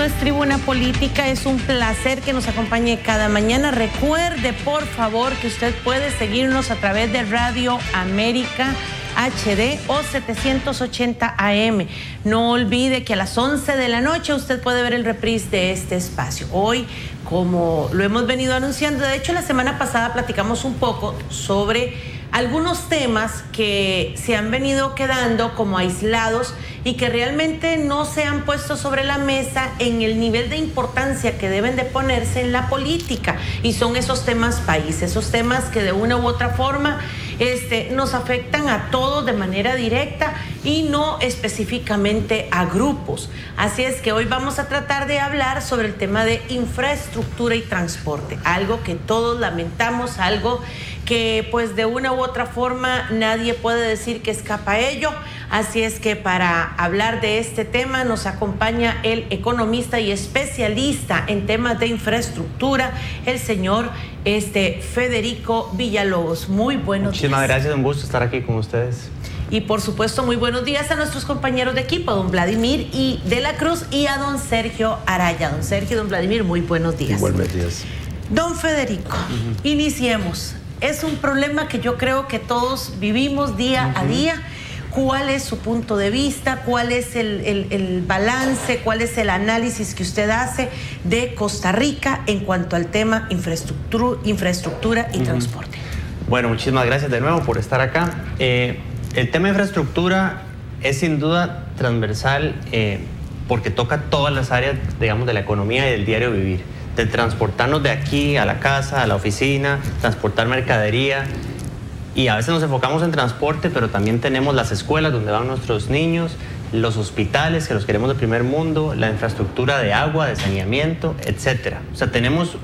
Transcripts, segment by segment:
es Tribuna Política, es un placer que nos acompañe cada mañana. Recuerde, por favor, que usted puede seguirnos a través de Radio América HD o 780 AM. No olvide que a las 11 de la noche usted puede ver el reprise de este espacio. Hoy, como lo hemos venido anunciando, de hecho la semana pasada platicamos un poco sobre algunos temas que se han venido quedando como aislados y que realmente no se han puesto sobre la mesa en el nivel de importancia que deben de ponerse en la política, y son esos temas país, esos temas que de una u otra forma nos afectan a todos de manera directa y no específicamente a grupos. Así es que hoy vamos a tratar de hablar sobre el tema de infraestructura y transporte, algo que todos lamentamos, algo que pues de una u otra forma nadie puede decir que escapa a ello. Así es que para hablar de este tema nos acompaña el economista y especialista en temas de infraestructura, el señor Federico Villalobos. Muy buenos días. Muchísimas gracias, un gusto estar aquí con ustedes. Y por supuesto, muy buenos días a nuestros compañeros de equipo, don Vladimir y de la Cruz, y a don Sergio Araya. Don Sergio y don Vladimir, muy buenos días. Buenos días. Don Federico, iniciemos. Es un problema que yo creo que todos vivimos día a día. ¿Cuál es su punto de vista? ¿Cuál es el balance? ¿Cuál es el análisis que usted hace de Costa Rica en cuanto al tema infraestructura y transporte? Bueno, muchísimas gracias de nuevo por estar acá. El tema de infraestructura es sin duda transversal porque toca todas las áreas, digamos, de la economía y del diario vivir. De transportarnos de aquí a la casa, a la oficina, transportar mercadería. Y a veces nos enfocamos en transporte, pero también tenemos las escuelas donde van nuestros niños, los hospitales que los queremos de primer mundo, la infraestructura de agua, de saneamiento, etcétera. O sea, tenemos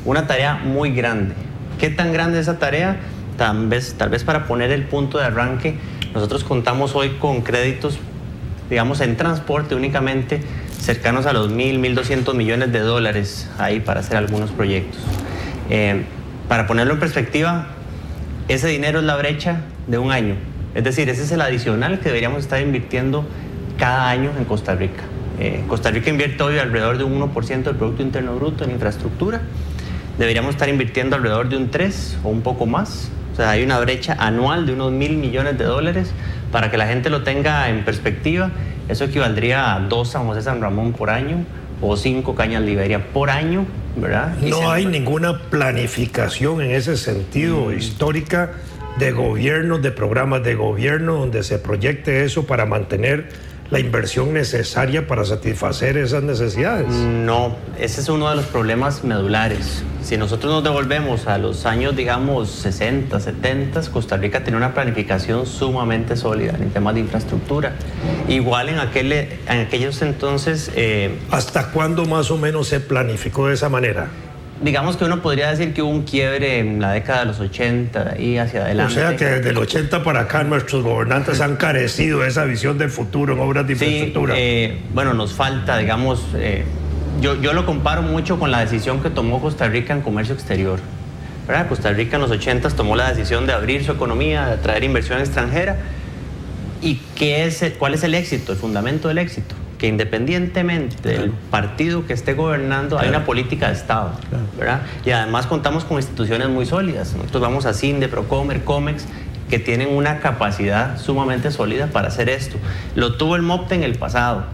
una tarea muy grande. ¿Qué tan grande es esa tarea? Tal vez para poner el punto de arranque, nosotros contamos hoy con créditos, digamos, en transporte únicamente cercanos a los 1.200 millones de dólares ahí para hacer algunos proyectos. Para ponerlo en perspectiva, ese dinero es la brecha de un año. Es decir, ese es el adicional que deberíamos estar invirtiendo cada año en Costa Rica. Costa Rica invierte hoy alrededor de un 1% del Producto Interno Bruto en infraestructura. Deberíamos estar invirtiendo alrededor de un 3 o un poco más. O sea, hay una brecha anual de unos 1.000 millones de dólares. Para que la gente lo tenga en perspectiva, eso equivaldría a 2 San José San Ramón por año o 5 Cañas Liberia por año, ¿verdad? No hay ninguna planificación en ese sentido histórica de gobiernos, de programas de gobierno donde se proyecte eso para mantener la inversión necesaria para satisfacer esas necesidades. No, ese es uno de los problemas medulares. Si nosotros nos devolvemos a los años, digamos, 60, 70, Costa Rica tenía una planificación sumamente sólida en temas de infraestructura. Igual en aquellos entonces... ¿Hasta cuándo más o menos se planificó de esa manera? Digamos que uno podría decir que hubo un quiebre en la década de los 80, de ahí hacia adelante. O sea que desde el 80 para acá nuestros gobernantes han carecido de esa visión del futuro en obras de infraestructura. Bueno, nos falta, digamos, yo lo comparo mucho con la decisión que tomó Costa Rica en comercio exterior, ¿verdad? Costa Rica en los 80 tomó la decisión de abrir su economía, de atraer inversión extranjera. ¿Y cuál es el éxito, el fundamento del éxito? Que independientemente del partido que esté gobernando, hay una política de Estado, ¿verdad? Y además contamos con instituciones muy sólidas. Nosotros vamos a CINDE, Procomer, Comex, que tienen una capacidad sumamente sólida para hacer esto. Lo tuvo el MOPTE en el pasado.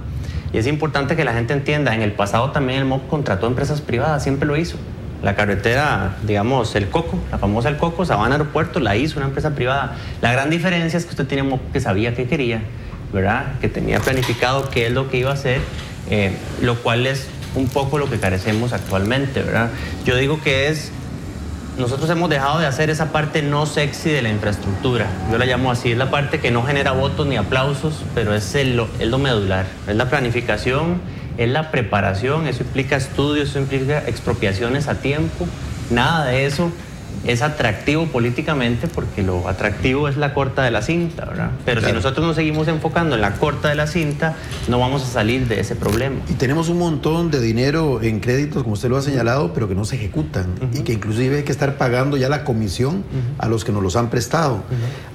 Y es importante que la gente entienda, en el pasado también el MOP contrató empresas privadas, siempre lo hizo. La carretera, digamos, el Coco, la famosa el Coco, Sabana Aeropuerto, la hizo una empresa privada. La gran diferencia es que usted tiene un MOP que sabía qué quería, ¿verdad? Que tenía planificado qué es lo que iba a hacer, lo cual es un poco lo que carecemos actualmente, ¿verdad? Yo digo que nosotros hemos dejado de hacer esa parte no sexy de la infraestructura. Yo la llamo así, es la parte que no genera votos ni aplausos, pero es lo medular, es la planificación, es la preparación, eso implica estudios, eso implica expropiaciones a tiempo. Nada de eso es atractivo políticamente porque lo atractivo es la corta de la cinta, ¿verdad? Pero claro, si nosotros nos seguimos enfocando en la corta de la cinta, no vamos a salir de ese problema. Y tenemos un montón de dinero en créditos, como usted lo ha señalado, pero que no se ejecutan y que inclusive hay que estar pagando ya la comisión a los que nos los han prestado.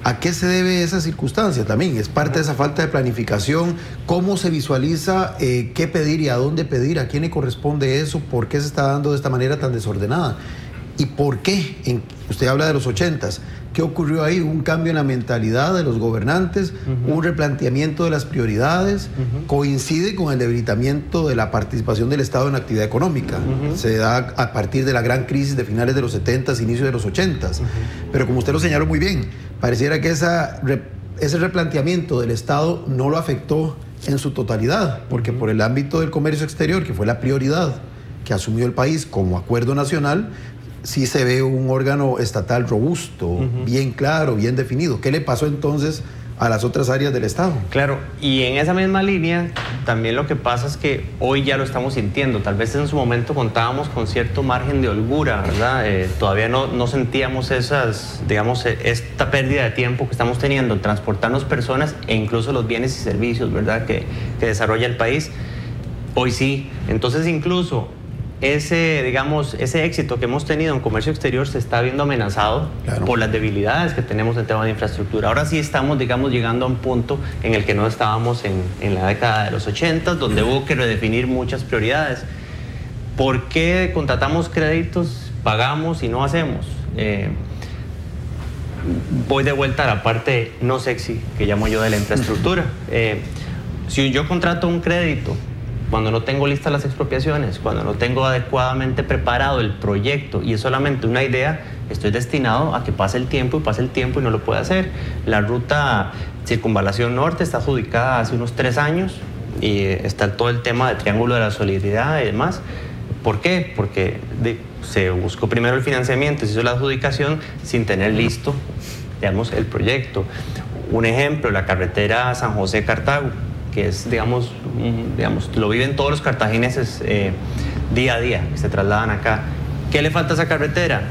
¿A qué se debe esa circunstancia? También es parte de esa falta de planificación. ¿Cómo se visualiza qué pedir y a dónde pedir? ¿A quién le corresponde eso? ¿Por qué se está dando de esta manera tan desordenada? ¿Y por qué? Usted habla de los 80s. ¿Qué ocurrió ahí? Un cambio en la mentalidad de los gobernantes, un replanteamiento de las prioridades, coincide con el debilitamiento de la participación del Estado en la actividad económica. Se da a partir de la gran crisis de finales de los 70s, inicios de los 80s. Pero como usted lo señaló muy bien, pareciera que ese replanteamiento del Estado no lo afectó en su totalidad, porque por el ámbito del comercio exterior, que fue la prioridad que asumió el país como acuerdo nacional, sí se ve un órgano estatal robusto, bien claro, bien definido. ¿Qué le pasó entonces a las otras áreas del Estado? Claro, y en esa misma línea también lo que pasa es que hoy ya lo estamos sintiendo. Tal vez en su momento contábamos con cierto margen de holgura, ¿verdad? Todavía no sentíamos esta pérdida de tiempo que estamos teniendo en transportarnos personas e incluso los bienes y servicios, ¿verdad? Que desarrolla el país. Hoy sí. Entonces incluso ese éxito que hemos tenido en comercio exterior se está viendo amenazado por las debilidades que tenemos en tema de infraestructura. Ahora sí estamos, llegando a un punto en el que no estábamos en la década de los 80, donde hubo que redefinir muchas prioridades. ¿Por qué contratamos créditos, pagamos y no hacemos? Voy de vuelta a la parte no sexy que llamo yo de la infraestructura. Si yo contrato un crédito cuando no tengo listas las expropiaciones, cuando no tengo adecuadamente preparado el proyecto y es solamente una idea, estoy destinado a que pase el tiempo y no lo puedo hacer. La ruta Circunvalación Norte está adjudicada hace unos 3 años y está todo el tema de Triángulo de la Solidaridad y demás. ¿Por qué? Porque se buscó primero el financiamiento, se hizo la adjudicación sin tener listo, el proyecto. Un ejemplo, la carretera San José-Cartago, que es, lo viven todos los cartagineses día a día, que se trasladan acá. ¿Qué le falta a esa carretera?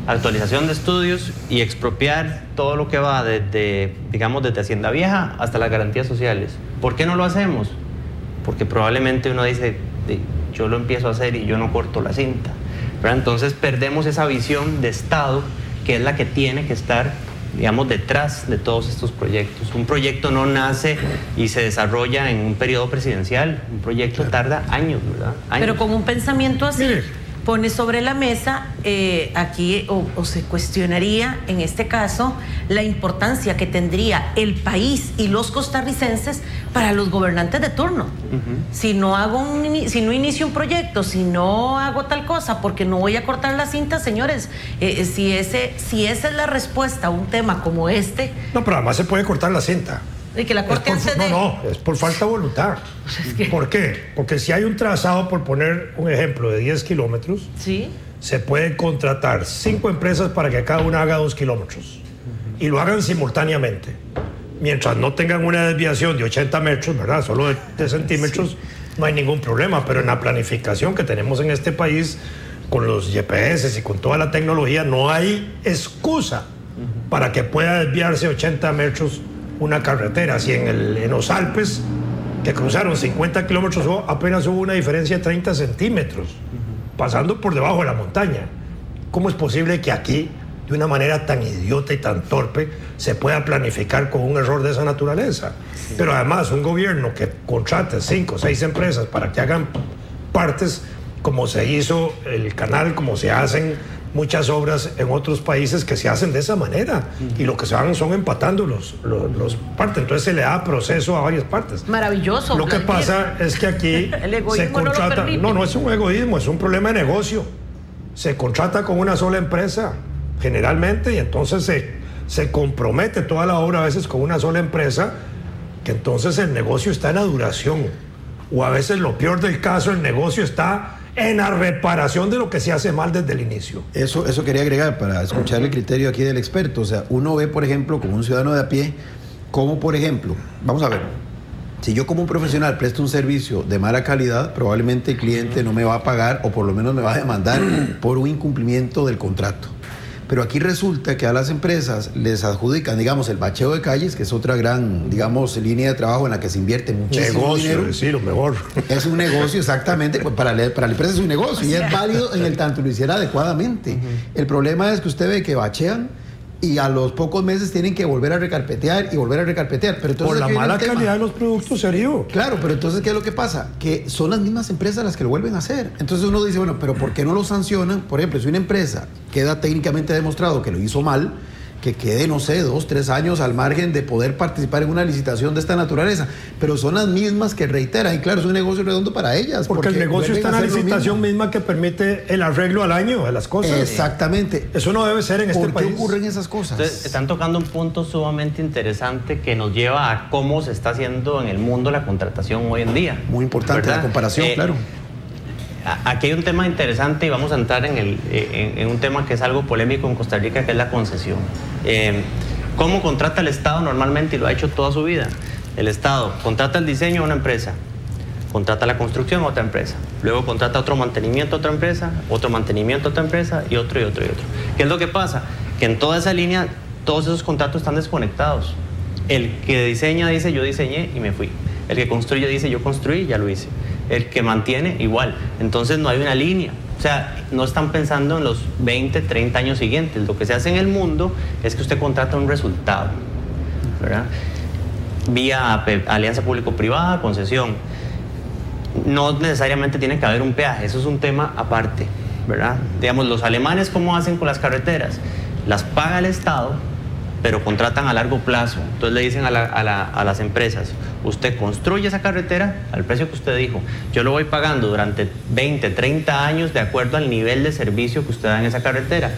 Actualización de estudios y expropiar todo lo que va desde Hacienda Vieja hasta las garantías sociales. ¿Por qué no lo hacemos? Porque probablemente uno dice, yo lo empiezo a hacer y yo no corto la cinta, ¿verdad? Entonces perdemos esa visión de Estado, que es la que tiene que estar detrás de todos estos proyectos. Un proyecto no nace y se desarrolla en un periodo presidencial. Un proyecto tarda años, ¿verdad? Años. Pero con un pensamiento así, pone sobre la mesa aquí, o se cuestionaría, en este caso, la importancia que tendría el país y los costarricenses para los gobernantes de turno. Si no inicio un proyecto, si no hago tal cosa, porque no voy a cortar la cinta, señores, si esa es la respuesta a un tema como este... No, pero además se puede cortar la cinta. Y que la corte No, es por falta de voluntad. ¿Por qué? Porque si hay un trazado, por poner un ejemplo, de 10 kilómetros, se puede contratar 5 empresas para que cada una haga 2 kilómetros y lo hagan simultáneamente. Mientras no tengan una desviación de 80 metros, ¿verdad? Solo de centímetros, no hay ningún problema. Pero en la planificación que tenemos en este país, con los GPS y con toda la tecnología, no hay excusa para que pueda desviarse 80 metros una carretera. Si en los Alpes, que cruzaron 50 kilómetros, apenas hubo una diferencia de 30 centímetros, pasando por debajo de la montaña. ¿Cómo es posible que aquí, de una manera tan idiota y tan torpe, se pueda planificar con un error de esa naturaleza? Pero además, un gobierno que contrate 5 o 6 empresas para que hagan partes, como se hizo el canal, como se hacen muchas obras en otros países que se hacen de esa manera, y lo que se van son empatando los partes. Entonces se le da proceso a varias partes. Maravilloso. Lo que pasa es que aquí se contrata... No es un egoísmo, es un problema de negocio. Se contrata con una sola empresa, generalmente, y entonces se compromete toda la obra a veces con una sola empresa, que entonces el negocio está en la duración. O a veces, lo peor del caso, el negocio está en la reparación de lo que se hace mal desde el inicio. Eso quería agregar para escuchar el criterio aquí del experto. O sea, uno ve, por ejemplo, como un ciudadano de a pie, como, por ejemplo, vamos a ver, si yo como un profesional presto un servicio de mala calidad, probablemente el cliente no me va a pagar, o por lo menos me va a demandar por un incumplimiento del contrato. Pero aquí resulta que a las empresas les adjudican, digamos, el bacheo de calles, que es otra gran, digamos, línea de trabajo en la que se invierte muchísimo dinero. Sí, lo mejor. Es un negocio, exactamente. Pues para la empresa es un negocio y es válido en el tanto lo hiciera adecuadamente. El problema es que usted ve que bachean y a los pocos meses tienen que volver a recarpetear y volver a recarpetear. Pero entonces, por la mala calidad de los productos, serio. Claro, pero entonces, ¿qué es lo que pasa? Que son las mismas empresas las que lo vuelven a hacer. Entonces uno dice, bueno, pero ¿por qué no lo sancionan? Por ejemplo, si una empresa queda técnicamente demostrado que lo hizo mal, que quede, no sé, 2, 3 años al margen de poder participar en una licitación de esta naturaleza. Pero son las mismas que reiteran. Y claro, es un negocio redondo para ellas. Porque el negocio está en la licitación misma que permite el arreglo al año de las cosas. Exactamente. Eso no debe ser en este país. ¿Por qué ocurren esas cosas? Entonces, están tocando un punto sumamente interesante que nos lleva a cómo se está haciendo en el mundo la contratación hoy en día. Muy importante, ¿verdad? La comparación, claro. Aquí hay un tema interesante y vamos a entrar en un tema que es algo polémico en Costa Rica, que es la concesión. ¿Cómo contrata el Estado normalmente y lo ha hecho toda su vida? El Estado contrata el diseño a una empresa, contrata la construcción a otra empresa, luego contrata otro mantenimiento a otra empresa, otro mantenimiento a otra empresa y otro y otro y otro. ¿Qué es lo que pasa? Que en toda esa línea todos esos contratos están desconectados. El que diseña dice yo diseñé y me fui. El que construye dice yo construí y ya lo hice. El que mantiene, igual. Entonces no hay una línea. O sea, no están pensando en los 20, 30 años siguientes. Lo que se hace en el mundo es que usted contrata un resultado, ¿verdad? Vía alianza público-privada, concesión. No necesariamente tiene que haber un peaje. Eso es un tema aparte, ¿verdad? Digamos, los alemanes, ¿cómo hacen con las carreteras? Las paga el Estado, pero contratan a largo plazo. Entonces le dicen a las empresas, usted construye esa carretera al precio que usted dijo, yo lo voy pagando durante 20, 30 años de acuerdo al nivel de servicio que usted da en esa carretera.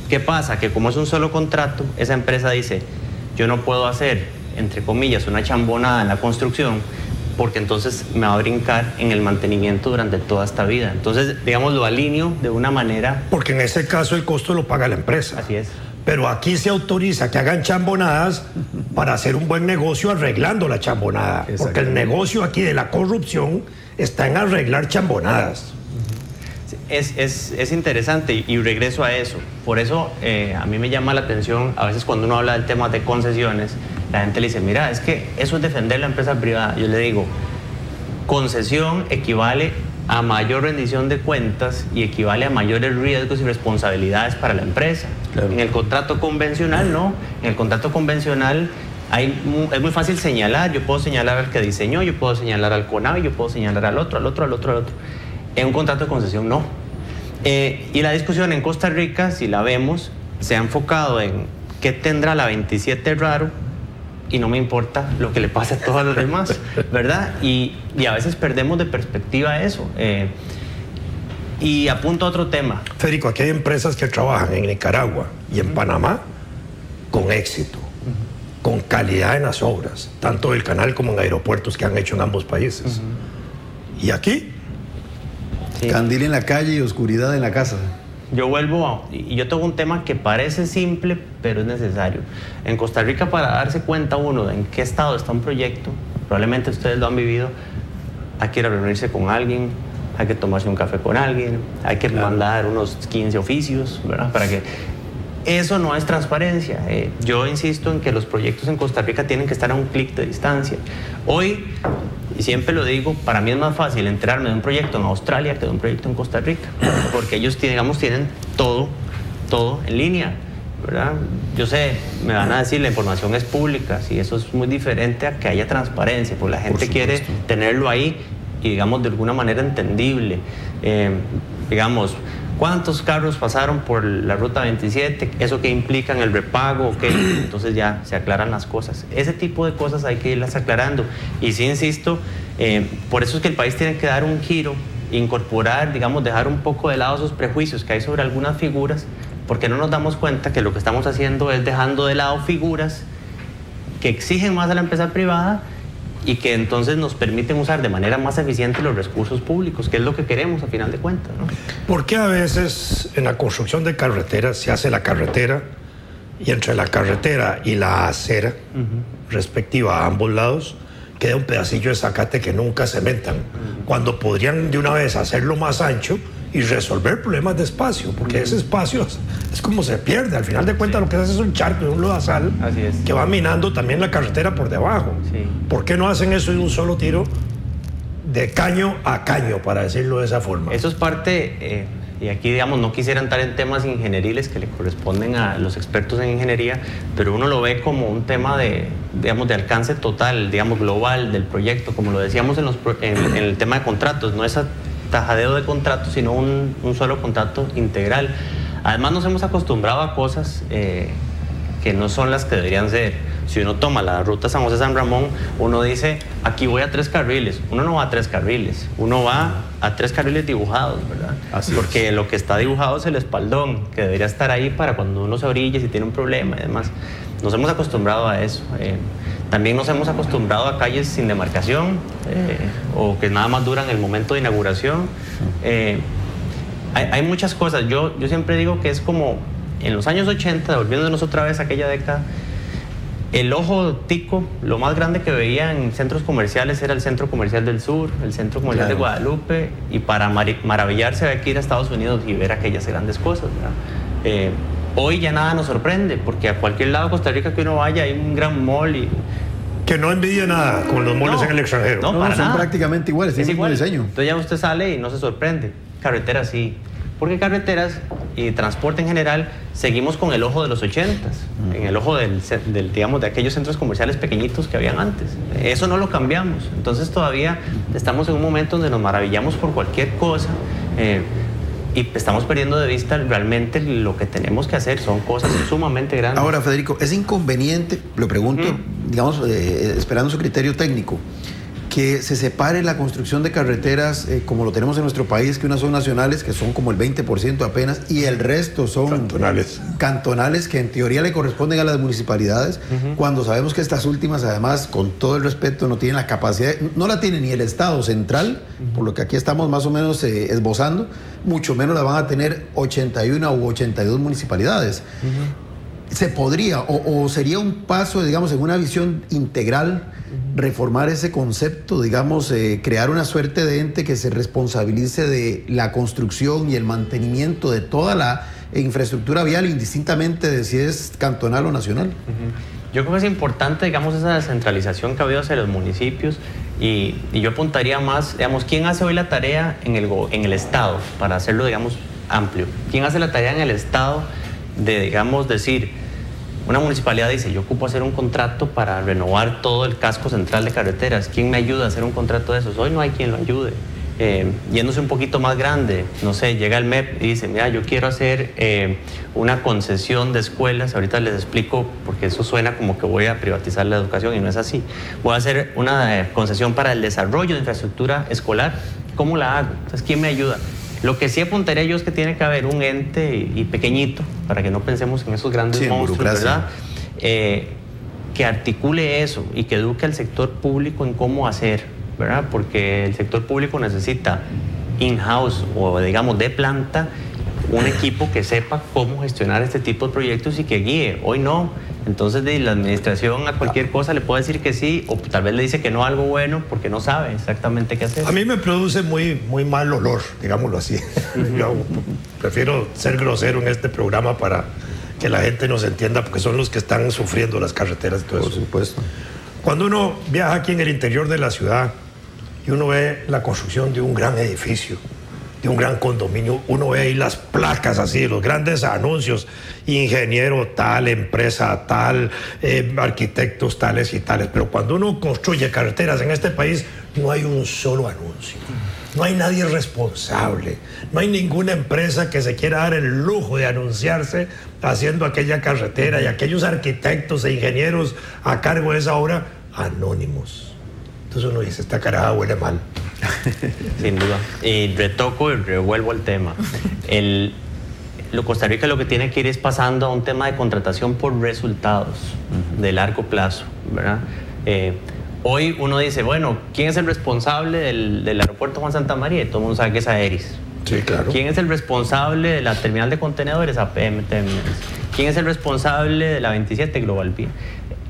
¿Qué pasa? Que como es un solo contrato, esa empresa dice, yo no puedo hacer, entre comillas, una chambonada en la construcción, porque entonces me va a brincar en el mantenimiento durante toda esta vida. Entonces, digamos, lo alineo de una manera... Porque en ese caso el costo lo paga la empresa. Así es. Pero aquí se autoriza que hagan chambonadas para hacer un buen negocio arreglando la chambonada. Porque el negocio aquí de la corrupción está en arreglar chambonadas. Es interesante y regreso a eso. Por eso a mí me llama la atención, a veces cuando uno habla del tema de concesiones, la gente le dice, mira, es que eso es defender la empresa privada. Yo le digo, concesión equivale a mayor rendición de cuentas y equivale a mayores riesgos y responsabilidades para la empresa. Claro. En el contrato convencional no. En el contrato convencional es muy fácil señalar. Yo puedo señalar al que diseñó, yo puedo señalar al CONAVI, yo puedo señalar al otro. En un contrato de concesión no. Y la discusión en Costa Rica, si la vemos, se ha enfocado en qué tendrá la 27 raro y no me importa lo que le pase a todos los demás, ¿verdad? Y a veces perdemos de perspectiva eso. Y apunto a otro tema. Federico, aquí hay empresas que trabajan en Nicaragua y en Panamá con éxito, con calidad en las obras, tanto del canal como en aeropuertos que han hecho en ambos países. Y aquí... Sí. Candil en la calle y oscuridad en la casa. Yo y yo tengo un tema que parece simple, pero es necesario. En Costa Rica, para darse cuenta uno de en qué estado está un proyecto, probablemente ustedes lo han vivido, hay que ir a reunirse con alguien, hay que tomarse un café con alguien, hay que mandar unos 15 oficios, ¿verdad? Para que... Eso no es transparencia. Yo insisto en que los proyectos en Costa Rica tienen que estar a un clic de distancia. Hoy, y siempre lo digo, para mí es más fácil enterarme de un proyecto en Australia que de un proyecto en Costa Rica, porque ellos, digamos, tienen todo en línea, ¿verdad? Yo sé, me van a decir, la información es pública, sí, eso es muy diferente a que haya transparencia, porque la gente quiere tenerlo ahí y, digamos, de alguna manera entendible. Digamos, ¿cuántos carros pasaron por la ruta 27? ¿Eso qué implica en el repago? ¿Okay? Entonces ya se aclaran las cosas. Ese tipo de cosas hay que irlas aclarando. Y sí, insisto, por eso es que el país tiene que dar un giro, incorporar, digamos, dejar un poco de lado esos prejuicios que hay sobre algunas figuras, porque no nos damos cuenta que lo que estamos haciendo es dejando de lado figuras que exigen más a la empresa privada y que entonces nos permiten usar de manera más eficiente los recursos públicos, que es lo que queremos a final de cuentas, ¿no? ¿Por qué a veces en la construcción de carreteras se hace la carretera y entre la carretera y la acera respectiva a ambos lados queda un pedacillo de zacate que nunca cementan, cuando podrían de una vez hacerlo más ancho y resolver problemas de espacio, porque ese espacio es como se pierde. Al final de cuentas lo que hace es un charco, un lodazal que va minando también la carretera por debajo. ¿Por qué no hacen eso de un solo tiro, de caño a caño, para decirlo de esa forma? Eso es parte... y aquí, digamos, no quisiera entrar en temas ingenieriles que le corresponden a los expertos en ingeniería, pero uno lo ve como un tema de, digamos, de alcance total, digamos, global del proyecto, como lo decíamos en el tema de contratos, no es tajadeo de contratos, sino un solo contrato integral. Además, nos hemos acostumbrado a cosas que no son las que deberían ser. Si uno toma la ruta San José-San Ramón, uno dice, aquí voy a 3 carriles. Uno no va a 3 carriles, uno va a 3 carriles dibujados, ¿verdad? Porque lo que está dibujado es el espaldón, que debería estar ahí para cuando uno se orille, si tiene un problema y demás. Nos hemos acostumbrado a eso. También nos hemos acostumbrado a calles sin demarcación, o que nada más duran el momento de inauguración. Hay muchas cosas. Yo siempre digo que es como en los años 80, devolviéndonos otra vez a aquella década, el ojo tico, lo más grande que veía en centros comerciales era el Centro Comercial del Sur, el Centro Comercial de Guadalupe, y para maravillarse había que ir a Estados Unidos y ver aquellas grandes cosas, ¿verdad? Hoy ya nada nos sorprende, porque a cualquier lado de Costa Rica que uno vaya hay un gran mall y... Que no envidia nada con los malls en el extranjero. No, son nada. Prácticamente iguales, tienen el mismo diseño. Entonces ya usted sale y no se sorprende. Carreteras sí. Porque carreteras y transporte en general seguimos con el ojo de los 80s, en el ojo digamos, de aquellos centros comerciales pequeñitos que habían antes. Eso no lo cambiamos. Entonces todavía estamos en un momento donde nos maravillamos por cualquier cosa y estamos perdiendo de vista realmente lo que tenemos que hacer. Son cosas sumamente grandes. Ahora, Federico, ¿es inconveniente, lo pregunto, digamos, esperando su criterio técnico, que se separe la construcción de carreteras como lo tenemos en nuestro país, que unas son nacionales, que son como el 20% apenas, y el resto son cantonales que en teoría le corresponden a las municipalidades, cuando sabemos que estas últimas, además, con todo el respeto, no tienen la capacidad, no la tiene ni el Estado central, por lo que aquí estamos más o menos esbozando, mucho menos la van a tener 81 u 82 municipalidades. ¿Se podría o sería un paso, digamos, en una visión integral, reformar ese concepto, digamos, crear una suerte de ente que se responsabilice de la construcción y el mantenimiento de toda la infraestructura vial, indistintamente de si es cantonal o nacional? Yo creo que es importante, digamos, esa descentralización que ha habido hacia los municipios y yo apuntaría más, digamos, ¿quién hace hoy la tarea en el Estado para hacerlo, digamos, amplio? ¿Quién hace la tarea en el Estado de, digamos, decir, una municipalidad dice, yo ocupo hacer un contrato para renovar todo el casco central de carreteras? ¿Quién me ayuda a hacer un contrato de esos? Hoy no hay quien lo ayude. Yéndose un poquito más grande, no sé, llega el MEP y dice, mira, yo quiero hacer una concesión de escuelas. Ahorita les explico, porque eso suena como que voy a privatizar la educación y no es así. Voy a hacer una concesión para el desarrollo de infraestructura escolar. ¿Cómo la hago? Entonces, ¿quién me ayuda? Lo que sí apuntaría yo es que tiene que haber un ente y pequeñito, para que no pensemos en esos grandes monstruos, ¿verdad? Que articule eso y que eduque al sector público en cómo hacer, ¿verdad? Porque el sector público necesita in-house o, digamos, de planta, un equipo que sepa cómo gestionar este tipo de proyectos y que guíe. Hoy no. Entonces la administración a cualquier cosa le puede decir que sí, o tal vez le dice que no a algo bueno porque no sabe exactamente qué hacer. A mí me produce muy mal olor, digámoslo así. Yo prefiero ser grosero en este programa para que la gente nos entienda, porque son los que están sufriendo las carreteras y todo eso. Por supuesto. Cuando uno viaja aquí en el interior de la ciudad y uno ve la construcción de un gran edificio, de un gran condominio, uno ve ahí las placas así, los grandes anuncios, ingeniero tal, empresa tal, arquitectos tales y tales, pero cuando uno construye carreteras en este país no hay un solo anuncio, no hay nadie responsable, no hay ninguna empresa que se quiera dar el lujo de anunciarse haciendo aquella carretera, y aquellos arquitectos e ingenieros a cargo de esa obra anónimos. Entonces uno dice, esta caraja huele mal. Sin duda. Y retoco y revuelvo el tema. Costa Rica lo que tiene que ir es pasando a un tema de contratación por resultados de largo plazo, ¿verdad? Hoy uno dice, bueno, ¿quién es el responsable del aeropuerto Juan Santa María? Y todo el mundo sabe que es Aeris. Sí, claro. ¿Quién es el responsable de la terminal de contenedores? APM Terminals. ¿Quién es el responsable de la 27? Global Vía.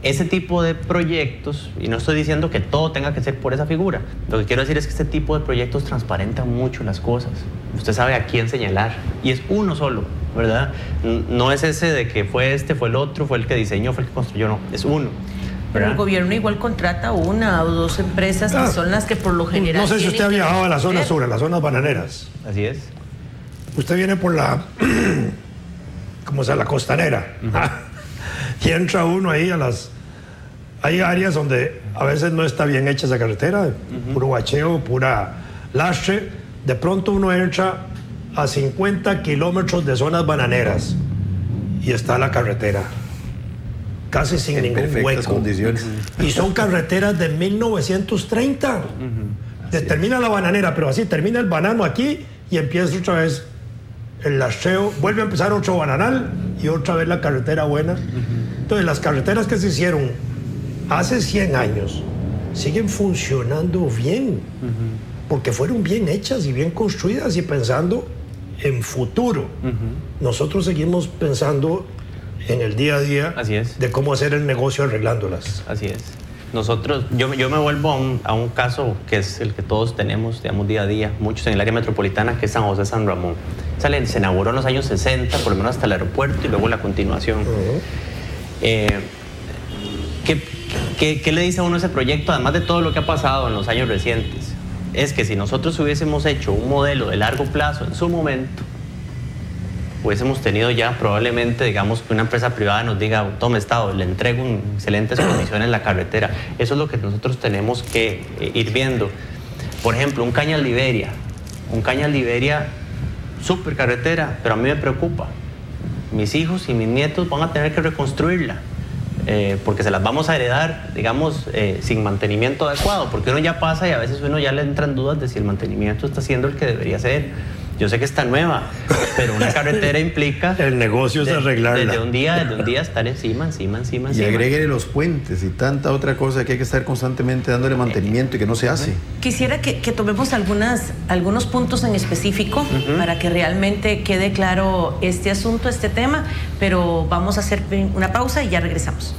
Ese tipo de proyectos, y no estoy diciendo que todo tenga que ser por esa figura, lo que quiero decir es que este tipo de proyectos transparentan mucho las cosas, usted sabe a quién señalar y es uno solo, ¿verdad? No es ese de que fue fue el otro, fue el que diseñó, fue el que construyó, no, es uno. Pero el gobierno igual contrata una o dos empresas que son las que por lo general... No sé si usted ha viajado a la zona sur, a las zonas bananeras. Así es. Usted viene por la... ¿cómo se llama? La costanera. Y entra uno ahí a las... Hay áreas donde a veces no está bien hecha esa carretera, puro bacheo, pura lastre. De pronto uno entra a 50 kilómetros de zonas bananeras y está la carretera. Casi sin ningún hueco. Condiciones. Y son carreteras de 1930. Termina la bananera, pero así termina el banano aquí y empieza otra vez el lastreo. Vuelve a empezar otro bananal y otra vez la carretera buena. Entonces las carreteras que se hicieron hace 100 años siguen funcionando bien. Porque fueron bien hechas y bien construidas y pensando en futuro. Nosotros seguimos pensando en el día a día. Así es. De cómo hacer el negocio arreglándolas. Así es. Nosotros, yo me vuelvo a un caso que es el que todos tenemos, digamos, día a día, muchos en el área metropolitana, que es San José San Ramón. Se inauguró en los años 60, por lo menos hasta el aeropuerto y luego la continuación. ¿Qué le dice a uno ese proyecto, además de todo lo que ha pasado en los años recientes? Es que si nosotros hubiésemos hecho un modelo de largo plazo en su momento, hubiésemos tenido ya probablemente, digamos, que una empresa privada nos diga, tome Estado, le entrego en excelentes condiciones la carretera. Eso es lo que nosotros tenemos que ir viendo. Por ejemplo, un Cañas Liberia, súper carretera, pero a mí me preocupa. Mis hijos y mis nietos van a tener que reconstruirla. Porque se las vamos a heredar, digamos, sin mantenimiento adecuado, porque uno ya pasa y a veces uno ya le entran dudas de si el mantenimiento está siendo el que debería ser. Yo sé que está nueva, pero una carretera implica... El negocio es arreglarla. Desde un día estar encima. Y agréguele los puentes y tanta otra cosa que hay que estar constantemente dándole mantenimiento y que no se hace. Quisiera que tomemos algunos puntos en específico para que realmente quede claro este asunto, este tema, pero vamos a hacer una pausa y ya regresamos.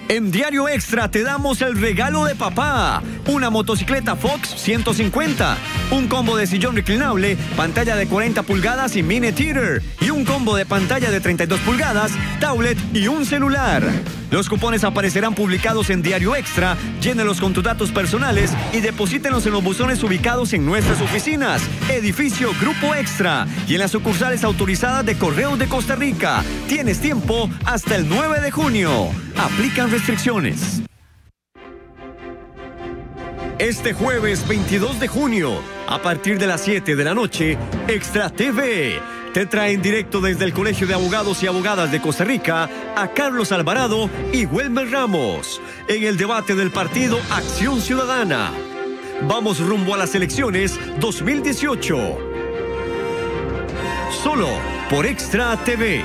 En Diario Extra te damos el regalo de papá. Una motocicleta Fox 150, un combo de sillón reclinable, pantalla de 40 pulgadas y mini theater, y un combo de pantalla de 32 pulgadas, tablet y un celular. Los cupones aparecerán publicados en Diario Extra, llénelos con tus datos personales y deposítenlos en los buzones ubicados en nuestras oficinas, edificio Grupo Extra y en las sucursales autorizadas de Correos de Costa Rica. Tienes tiempo hasta el 9 de junio. Aplican restricciones. Este jueves 22 de junio, a partir de las 7 de la noche, Extra TV te trae en directo desde el Colegio de Abogados y Abogadas de Costa Rica a Carlos Alvarado y Wilmer Ramos en el debate del partido Acción Ciudadana. Vamos rumbo a las elecciones 2018. Solo por Extra TV.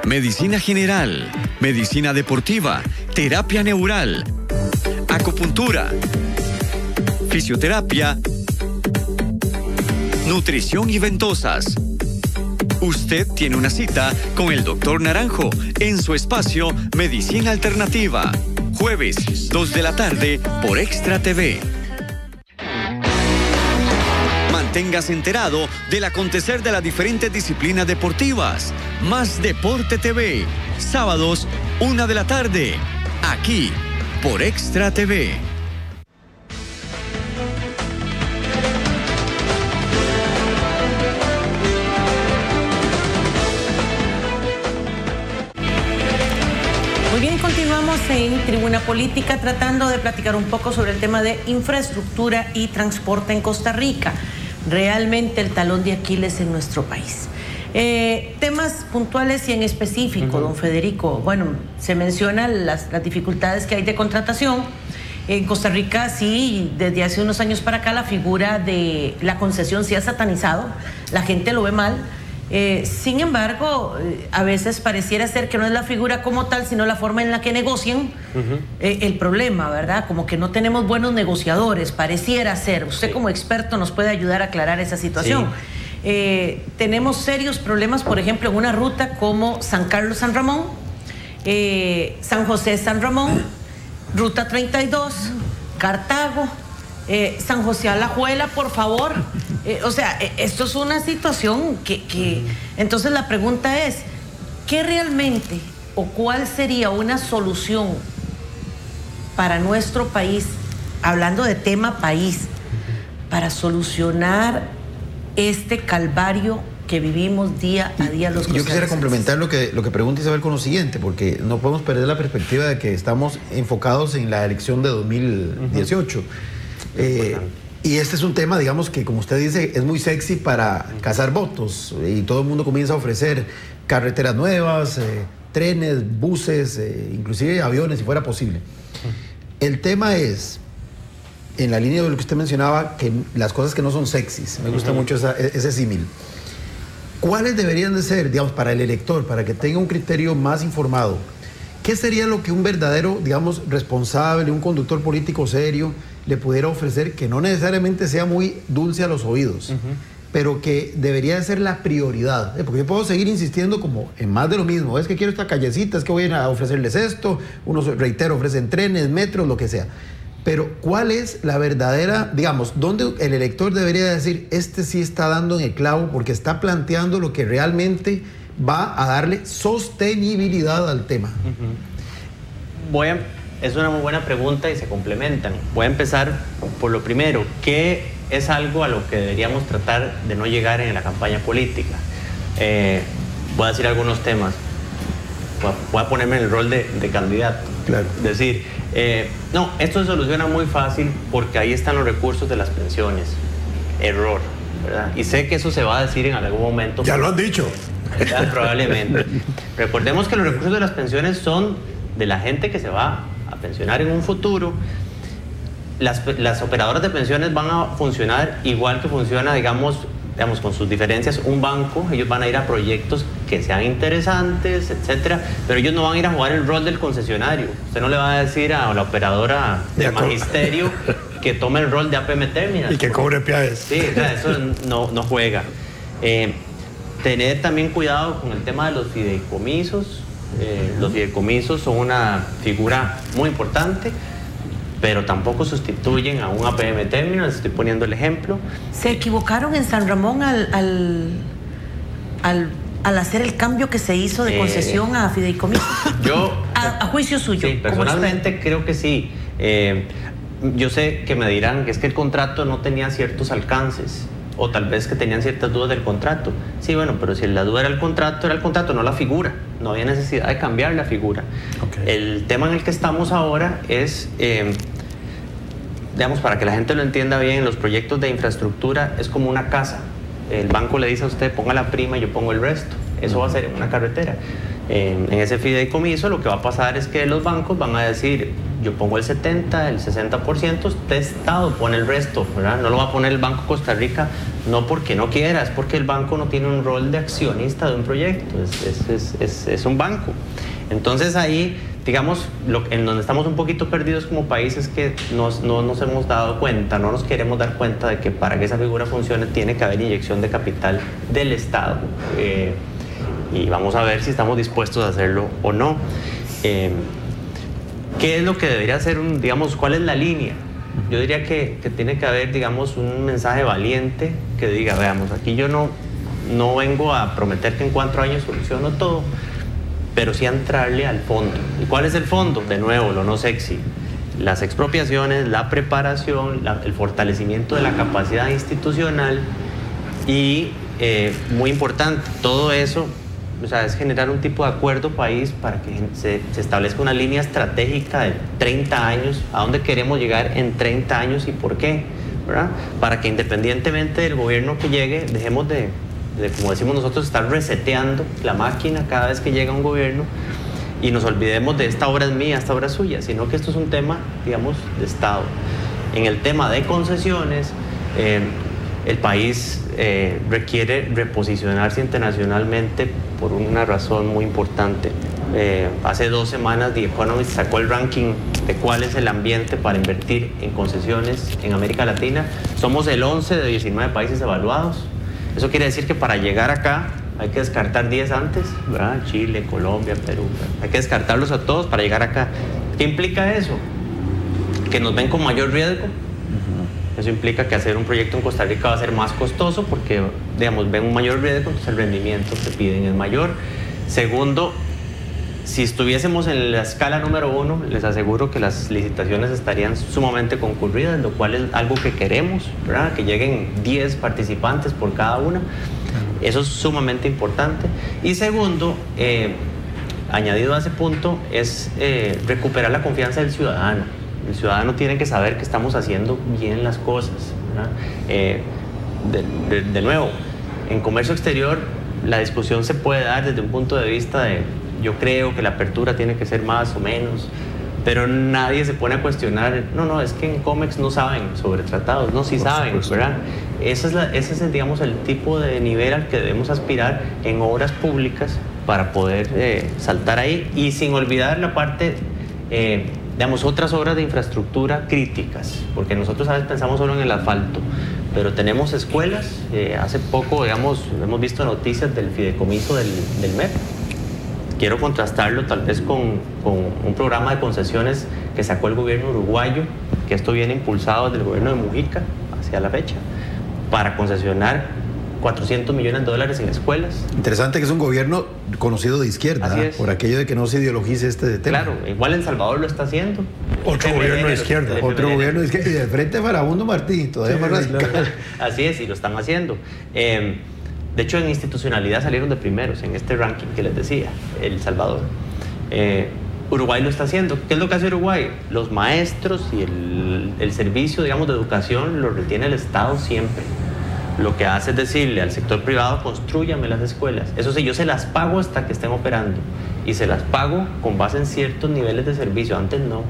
Medicina general, medicina deportiva, terapia neural, acupuntura, fisioterapia, nutrición y ventosas. Usted tiene una cita con el Dr. Naranjo en su espacio Medicina Alternativa. Jueves, 2 de la tarde por Extra TV. Manténgase enterado del acontecer de las diferentes disciplinas deportivas. Más Deporte TV. Sábados, 1 de la tarde. Aquí, por Extra TV. Muy bien, continuamos en Tribuna Política tratando de platicar un poco sobre el tema de infraestructura y transporte en Costa Rica. Realmente el talón de Aquiles en nuestro país. Temas puntuales y en específico, don Federico. Bueno, se mencionan las dificultades que hay de contratación. En Costa Rica sí, desde hace unos años para acá la figura de la concesión sí ha satanizado. La gente lo ve mal. Sin embargo, a veces pareciera ser que no es la figura como tal, sino la forma en la que negocian el problema, ¿verdad? Como que no tenemos buenos negociadores, pareciera ser. Usted como experto nos puede ayudar a aclarar esa situación. Tenemos serios problemas, por ejemplo, en una ruta como San Carlos-San Ramón, San José-San Ramón, Ruta 32, Cartago, San José Alajuela, por favor. O sea, esto es una situación que... Entonces la pregunta es, ¿qué realmente o cuál sería una solución para nuestro país, hablando de tema país, para solucionar este calvario que vivimos día a día los costarricenses? Yo quisiera complementar lo que pregunta Isabel con lo siguiente, porque no podemos perder la perspectiva de que estamos enfocados en la elección de 2018. Y este es un tema, digamos, que como usted dice, es muy sexy para cazar votos, y todo el mundo comienza a ofrecer carreteras nuevas, trenes, buses, inclusive aviones, si fuera posible. El tema es, en la línea de lo que usted mencionaba, que las cosas que no son sexys, me gusta mucho ese símil. ¿Cuáles deberían de ser, digamos, para el elector, para que tenga un criterio más informado? ¿Qué sería lo que un verdadero, digamos, responsable, un conductor político serio le pudiera ofrecer, que no necesariamente sea muy dulce a los oídos, pero que debería de ser la prioridad? Porque yo puedo seguir insistiendo como en más de lo mismo. Es que quiero esta callecita, es que voy a ofrecerles esto, unos, reitero, ofrecen trenes, metros, lo que sea. Pero ¿cuál es la verdadera, digamos, dónde el elector debería decir, este sí está dando en el clavo porque está planteando lo que realmente va a darle sostenibilidad al tema? Es una muy buena pregunta y se complementan. Voy a empezar por lo primero. ¿Qué es algo a lo que deberíamos tratar de no llegar en la campaña política? Voy a decir algunos temas. Voy a ponerme en el rol de candidato. Claro. Decir, no, esto se soluciona muy fácil porque ahí están los recursos de las pensiones. Error, ¿verdad? Y sé que eso se va a decir en algún momento. Ya lo han dicho. Probablemente. Recordemos que los recursos de las pensiones son de la gente que se va a pensionar en un futuro. Las operadoras de pensiones van a funcionar igual que funciona, digamos, con sus diferencias, un banco. Ellos van a ir a proyectos que sean interesantes, etcétera, pero ellos no van a ir a jugar el rol del concesionario. Usted no le va a decir a la operadora de magisterio que tome el rol de APM Terminal. Y que cobre peajes. Sí, o sea, eso no juega. Tener también cuidado con el tema de los fideicomisos. Los fideicomisos son una figura muy importante, pero tampoco sustituyen a un APM Terminal. Estoy poniendo el ejemplo. ¿Se equivocaron en San Ramón al hacer el cambio que se hizo de concesión a fideicomiso? A juicio suyo. Sí, personalmente creo que sí. Yo sé que me dirán que es que el contrato no tenía ciertos alcances, o tal vez que tenían ciertas dudas del contrato. Sí, bueno, pero si la duda era el contrato, no la figura. No había necesidad de cambiar la figura. Okay. El tema en el que estamos ahora es, digamos, para que la gente lo entienda bien, los proyectos de infraestructura es como una casa. El banco le dice a usted, ponga la prima y yo pongo el resto. Eso va a ser en una carretera. En ese fideicomiso lo que va a pasar es que los bancos van a decir, yo pongo el 70%, el 60%, usted Estado pone el resto, ¿verdad? No lo va a poner el Banco Costa Rica, no porque no quiera, es porque el banco no tiene un rol de accionista de un proyecto, es un banco. Entonces ahí, digamos, en donde estamos un poquito perdidos como país es que no nos hemos dado cuenta, no nos queremos dar cuenta de que para que esa figura funcione tiene que haber inyección de capital del Estado. Y vamos a ver si estamos dispuestos a hacerlo o no. ¿Qué es lo que debería hacer, digamos, cuál es la línea? Yo diría que tiene que haber, digamos, un mensaje valiente que diga, veamos, aquí yo no vengo a prometer que en 4 años soluciono todo, pero sí a entrarle al fondo. ¿Y cuál es el fondo? De nuevo, lo no sexy. Las expropiaciones, la preparación, el fortalecimiento de la capacidad institucional y, muy importante, todo eso, o sea, es generar un tipo de acuerdo país para que se establezca una línea estratégica de 30 años, a dónde queremos llegar en 30 años y por qué, ¿verdad? Para que independientemente del gobierno que llegue, dejemos de como decimos nosotros, estar reseteando la máquina cada vez que llega un gobierno y nos olvidemos de esta obra es mía, esta obra es suya, sino que esto es un tema, digamos, de Estado. En el tema de concesiones, el país requiere reposicionarse internacionalmente por una razón muy importante. Hace 2 semanas The Economist sacó el ranking de cuál es el ambiente para invertir en concesiones en América Latina. Somos el 11 de 19 países evaluados. Eso quiere decir que para llegar acá hay que descartar 10 antes, ¿verdad? Chile, Colombia, Perú. Hay que descartarlos a todos para llegar acá. ¿Qué implica eso? Que nos ven con mayor riesgo. Eso implica que hacer un proyecto en Costa Rica va a ser más costoso porque, digamos, ven un mayor riesgo, entonces el rendimiento que piden es mayor. Segundo, si estuviésemos en la escala número 1, les aseguro que las licitaciones estarían sumamente concurridas, lo cual es algo que queremos, ¿verdad? Que lleguen 10 participantes por cada una. Eso es sumamente importante. Y segundo, añadido a ese punto, es recuperar la confianza del ciudadano. El ciudadano tiene que saber que estamos haciendo bien las cosas, ¿verdad? De nuevo, en comercio exterior la discusión se puede dar desde un punto de vista de yo creo que la apertura tiene que ser más o menos, pero nadie se pone a cuestionar, no, es que en COMEX no saben sobre tratados, no, sí saben, ¿verdad? Ese es, digamos, el tipo de nivel al que debemos aspirar en obras públicas para poder saltar ahí, y sin olvidar la parte, digamos, otras obras de infraestructura críticas, porque nosotros a veces pensamos solo en el asfalto, pero tenemos escuelas. Hace poco, digamos, hemos visto noticias del fideicomiso del MEP. Quiero contrastarlo tal vez con un programa de concesiones que sacó el gobierno uruguayo, que esto viene impulsado desde el gobierno de Mujica hacia la fecha, para concesionar $400 millones en escuelas. Interesante que es un gobierno conocido de izquierda, por aquello de que no se ideologice este tema. Claro, igual El Salvador lo está haciendo. Otro gobierno de izquierda. Otro gobierno de izquierda. Y de frente a Farabundo Martí, todavía más radical. Así es, y lo están haciendo. De hecho, en institucionalidad salieron de primeros en este ranking que les decía, El Salvador. Uruguay lo está haciendo. ¿Qué es lo que hace Uruguay? Los maestros y el servicio, digamos, de educación lo retiene el Estado siempre. Lo que hace es decirle al sector privado, construyame las escuelas. Eso sí, yo se las pago hasta que estén operando. Y se las pago con base en ciertos niveles de servicio. Antes no.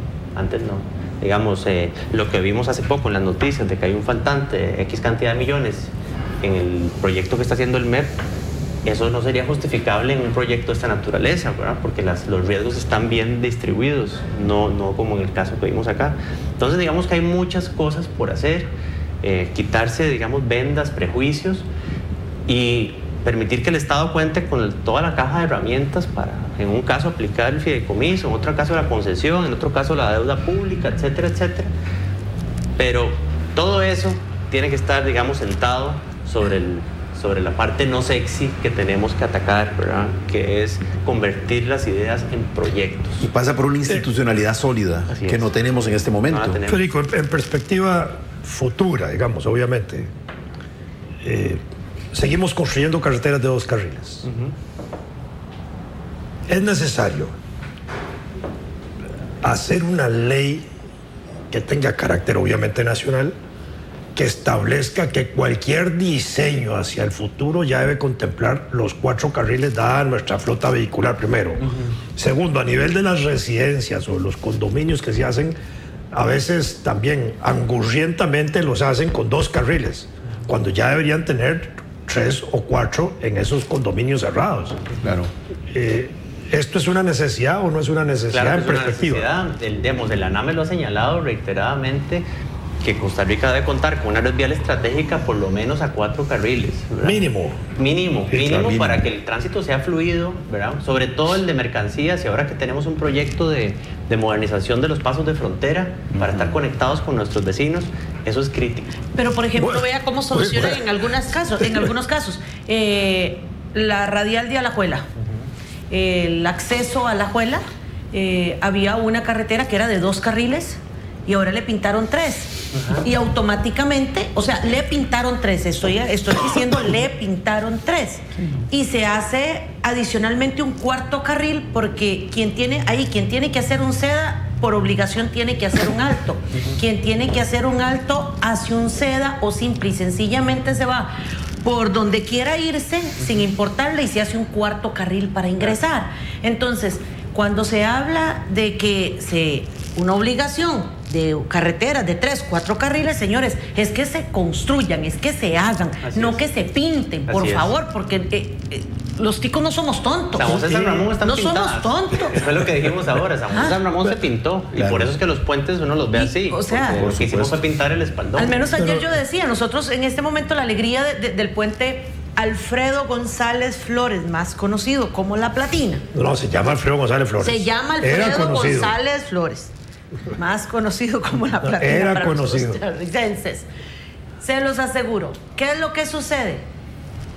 Digamos, lo que vimos hace poco en las noticias de que hay un faltante, X cantidad de millones en el proyecto que está haciendo el MEP, eso no sería justificable en un proyecto de esta naturaleza, ¿verdad? Porque los riesgos están bien distribuidos, no como en el caso que vimos acá. Entonces, digamos que hay muchas cosas por hacer, quitarse, digamos, vendas, prejuicios y permitir que el Estado cuente con toda la caja de herramientas para, en un caso, aplicar el fideicomiso, en otro caso la concesión, en otro caso la deuda pública, etcétera, etcétera. Pero todo eso tiene que estar, digamos, sentado sobre la parte no sexy que tenemos que atacar, ¿verdad? Que es convertir las ideas en proyectos. Y pasa por una institucionalidad sólida que no tenemos en este momento. No Federico, en perspectiva futura, digamos, obviamente, seguimos construyendo carreteras de 2 carriles. Es necesario hacer una ley que tenga carácter obviamente nacional, que establezca que cualquier diseño hacia el futuro ya debe contemplar los 4 carriles dada nuestra flota vehicular, primero. Segundo, a nivel de las residencias o los condominios que se hacen, a veces también angurrientamente los hacen con 2 carriles, cuando ya deberían tener 3 o 4 en esos condominios cerrados. Claro. ¿Esto es una necesidad o no es una necesidad? Claro, en perspectiva? Una necesidad. El ANAME lo ha señalado reiteradamente, que Costa Rica debe contar con una red vial estratégica por lo menos a 4 carriles, ¿verdad? Mínimo para que el tránsito sea fluido, ¿verdad? Sobre todo el de mercancías, y ahora que tenemos un proyecto de modernización de los pasos de frontera para estar conectados con nuestros vecinos, eso es crítico. Pero, por ejemplo, vea cómo solucionan en algunos casos. La radial de Alajuela, el acceso a Alajuela, había una carretera que era de 2 carriles y ahora le pintaron 3. Y automáticamente, o sea, le pintaron 3, estoy diciendo le pintaron 3. Y se hace adicionalmente un 4º carril, porque quien tiene que hacer un seda, por obligación tiene que hacer un alto. Quien tiene que hacer un alto hace un seda, o simple y sencillamente se va por donde quiera irse sin importarle, y se hace un 4º carril para ingresar. Entonces, cuando se habla de que una obligación de carreteras de 3, 4 carriles, señores, es que se construyan, es que se hagan, no que se pinten, por favor, porque los ticos no somos tontos. San José, San Ramón están pintadas. No somos tontos. Eso es lo que dijimos ahora. San José, San Ramón se pintó. Claro. Y por eso es que los puentes uno los ve así. O sea, lo que hicimos fue pintar el espaldón. Al menos ayer yo decía, nosotros en este momento la alegría del puente Alfredo González Flores, más conocido como La Platina. No, se llama Alfredo González Flores. Se llama Alfredo González Flores, más conocido como La Platina. Era para conocido. los costarricenses. Se los aseguro. ¿Qué es lo que sucede?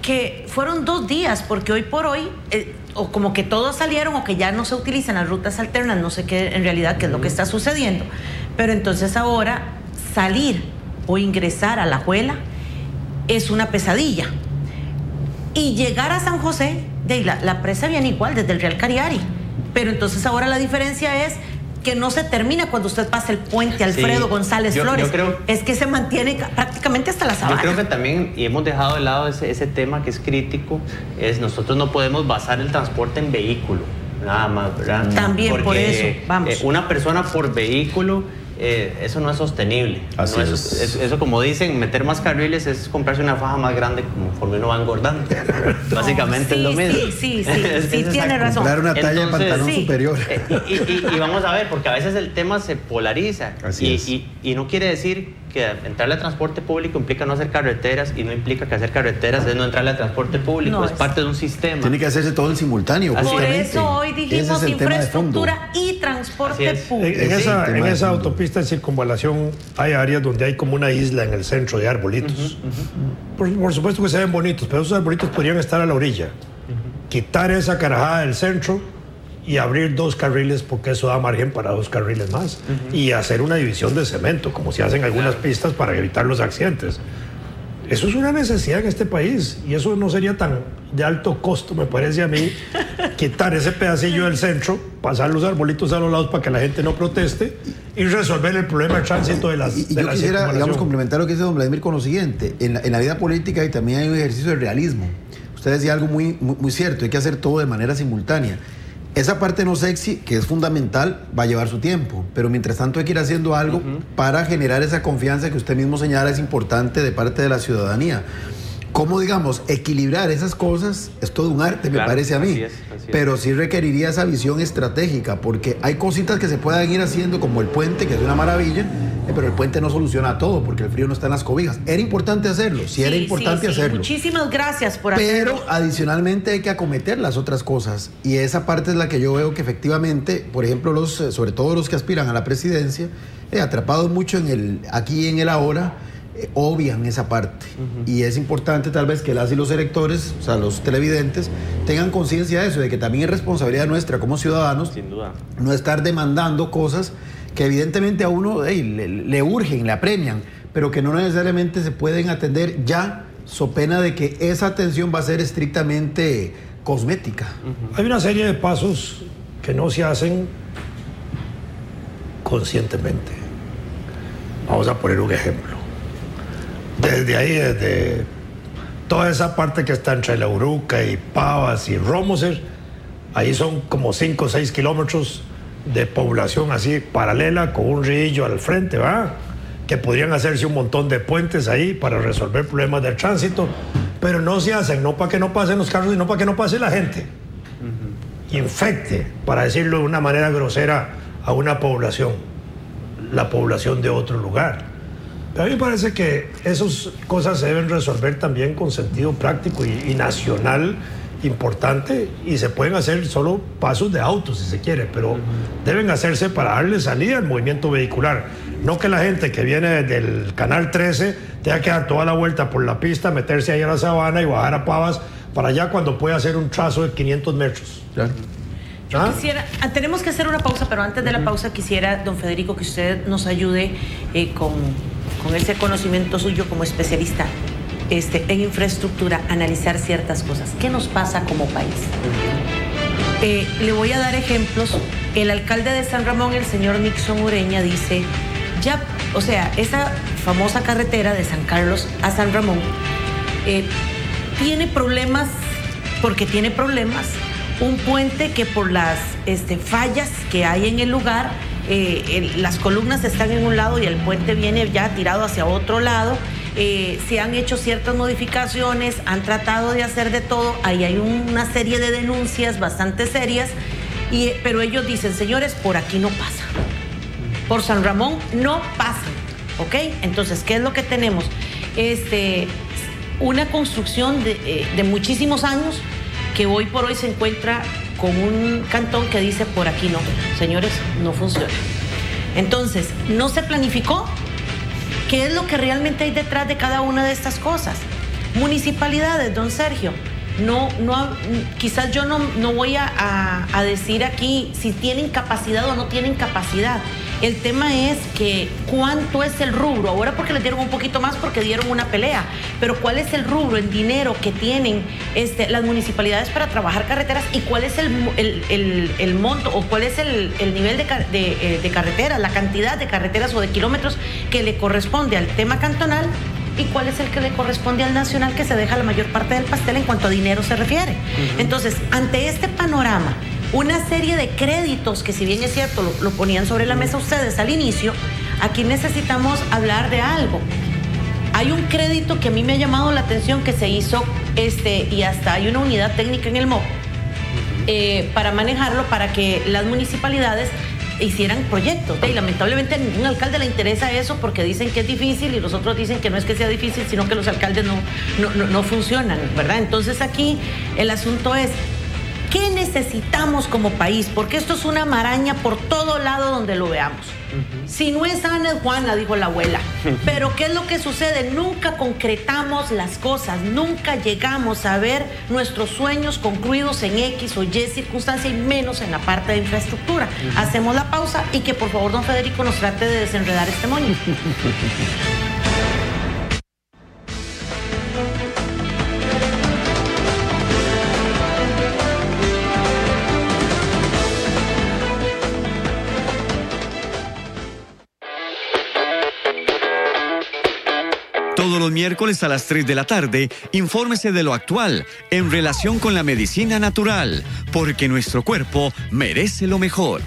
Que fueron 2 días, porque hoy por hoy, o como que todos salieron, o que ya no se utilizan las rutas alternas, no sé qué en realidad qué es lo que está sucediendo. Pero entonces ahora salir o ingresar a La Juela es una pesadilla. Y llegar a San José, la presa viene igual desde el Real Cariari. Pero entonces ahora la diferencia es que no se termina cuando usted pasa el puente Alfredo González Flores. Es que se mantiene prácticamente hasta la Sabana. Yo creo que también, y hemos dejado de lado ese tema que es crítico, es nosotros no podemos basar el transporte en vehículo, nada más, ¿verdad? También porque, por eso, vamos. Una persona por vehículo, eso no es sostenible. Así no es. Eso, como dicen, meter más carriles es comprarse una faja más grande conforme uno va engordando. Básicamente es lo mismo. Sí, tiene razón. Comprar una talla de pantalón sí. superior. Y vamos a ver, porque a veces el tema se polariza. Y no quiere decir que entrarle a transporte público implica no hacer carreteras, y no implica que hacer carreteras es no entrarle a transporte público. Es parte de un sistema. Tiene que hacerse todo en simultáneo. Por eso hoy dijimos es infraestructura y transporte público. En esa autopista de circunvalación hay áreas donde hay como una isla en el centro de arbolitos. Por supuesto que se ven bonitos, pero esos arbolitos podrían estar a la orilla. Quitar esa carajada del centro y abrir 2 carriles, porque eso da margen para 2 carriles más. Y hacer una división de cemento, como se hace en algunas pistas para evitar los accidentes. Eso es una necesidad en este país, y eso no sería tan de alto costo, me parece a mí, quitar ese pedacillo del centro, pasar los arbolitos a los lados para que la gente no proteste y resolver el problema del tránsito de las yo quisiera, digamos, complementar lo que dice don Vladimir con lo siguiente. En la vida política y también hay un ejercicio de realismo. Usted decía algo muy cierto, hay que hacer todo de manera simultánea. Esa parte no sexy, que es fundamental, va a llevar su tiempo, pero mientras tanto hay que ir haciendo algo para generar esa confianza que usted mismo señala es importante de parte de la ciudadanía. ¿Cómo, digamos, equilibrar esas cosas? Es todo un arte, me parece a mí. Así es. Pero sí requeriría esa visión estratégica, porque hay cositas que se puedan ir haciendo, como el puente, que es una maravilla, pero el puente no soluciona todo, porque el frío no está en las cobijas. Era importante hacerlo, era importante hacerlo. Muchísimas gracias por hacerlo. Pero adicionalmente hay que acometer las otras cosas, y esa parte es la que yo veo que efectivamente, por ejemplo, sobre todo los que aspiran a la presidencia, atrapados mucho en aquí y en el ahora, obvian esa parte. Y es importante tal vez que las y los electores, o sea, los televidentes, tengan conciencia de eso, de que también es responsabilidad nuestra como ciudadanos, sin duda, no estar demandando cosas que evidentemente a uno le urgen, le apremian, pero que no necesariamente se pueden atender ya, so pena de que esa atención va a ser estrictamente cosmética. Hay una serie de pasos que no se hacen conscientemente. Vamos a poner un ejemplo. Desde toda esa parte que está entre La Uruca y Pavas y Romoser, ahí son como 5 o 6 kilómetros de población así paralela, con un río al frente, ¿verdad? Que podrían hacerse un montón de puentes ahí para resolver problemas del tránsito, pero no se hacen, no para que no pasen los carros, sino para que no pase la gente. Infecte, para decirlo de una manera grosera, a una población, la población de otro lugar. A mí me parece que esas cosas se deben resolver también con sentido práctico y nacional importante, y se pueden hacer solo pasos de autos si se quiere, pero deben hacerse para darle salida al movimiento vehicular. No que la gente que viene del Canal 13 tenga que dar toda la vuelta por la pista, meterse ahí a la Sabana y bajar a Pavas para allá cuando puede hacer un trazo de 500 metros. Claro. Yo quisiera, tenemos que hacer una pausa, pero antes de la pausa quisiera, don Federico, que usted nos ayude con ese conocimiento suyo como especialista en infraestructura, analizar ciertas cosas. ¿Qué nos pasa como país? Le voy a dar ejemplos. El alcalde de San Ramón, el señor Nixon Ureña, dice, esa famosa carretera de San Carlos a San Ramón tiene problemas, un puente que por las fallas que hay en el lugar las columnas están en un lado y el puente viene ya tirado hacia otro lado. Se han hecho ciertas modificaciones, han tratado de hacer de todo. Ahí hay una serie de denuncias bastante serias, pero ellos dicen, señores, por aquí no pasa. Por San Ramón no pasa, ¿ok? Entonces, ¿qué es lo que tenemos? Una construcción de muchísimos años que hoy por hoy se encuentra con un cantón que dice, por aquí no. Señores, no funciona. Entonces, no se planificó. ¿Qué es lo que realmente hay detrás de cada una de estas cosas? Municipalidades, don Sergio. Quizás yo no voy a decir aquí si tienen capacidad o no tienen capacidad. El tema es que cuánto es el rubro, ahora porque les dieron un poquito más porque dieron una pelea, pero cuál es el rubro en dinero que tienen las municipalidades para trabajar carreteras y cuál es el monto o cuál es el nivel de carreteras, la cantidad de carreteras o de kilómetros que le corresponde al tema cantonal y cuál es el que le corresponde al nacional, que se deja la mayor parte del pastel en cuanto a dinero se refiere. Entonces, ante este panorama, una serie de créditos que, si bien es cierto, lo ponían sobre la mesa ustedes al inicio, aquí necesitamos hablar de algo. Hay un crédito que a mí me ha llamado la atención que se hizo, y hasta hay una unidad técnica en el MOP para manejarlo, para que las municipalidades hicieran proyectos. Y lamentablemente a ningún alcalde le interesa eso porque dicen que es difícil y los otros dicen que no es que sea difícil, sino que los alcaldes no funcionan, ¿verdad? Entonces aquí el asunto es, ¿qué necesitamos como país? Porque esto es una maraña por todo lado donde lo veamos. Si no es Ana, es Juana, dijo la abuela. Pero ¿qué es lo que sucede? Nunca concretamos las cosas, nunca llegamos a ver nuestros sueños concluidos en X o Y circunstancia y menos en la parte de infraestructura. Hacemos la pausa y que por favor don Federico nos trate de desenredar este moño. Todos los miércoles a las 3 de la tarde, infórmese de lo actual en relación con la medicina natural, porque nuestro cuerpo merece lo mejor.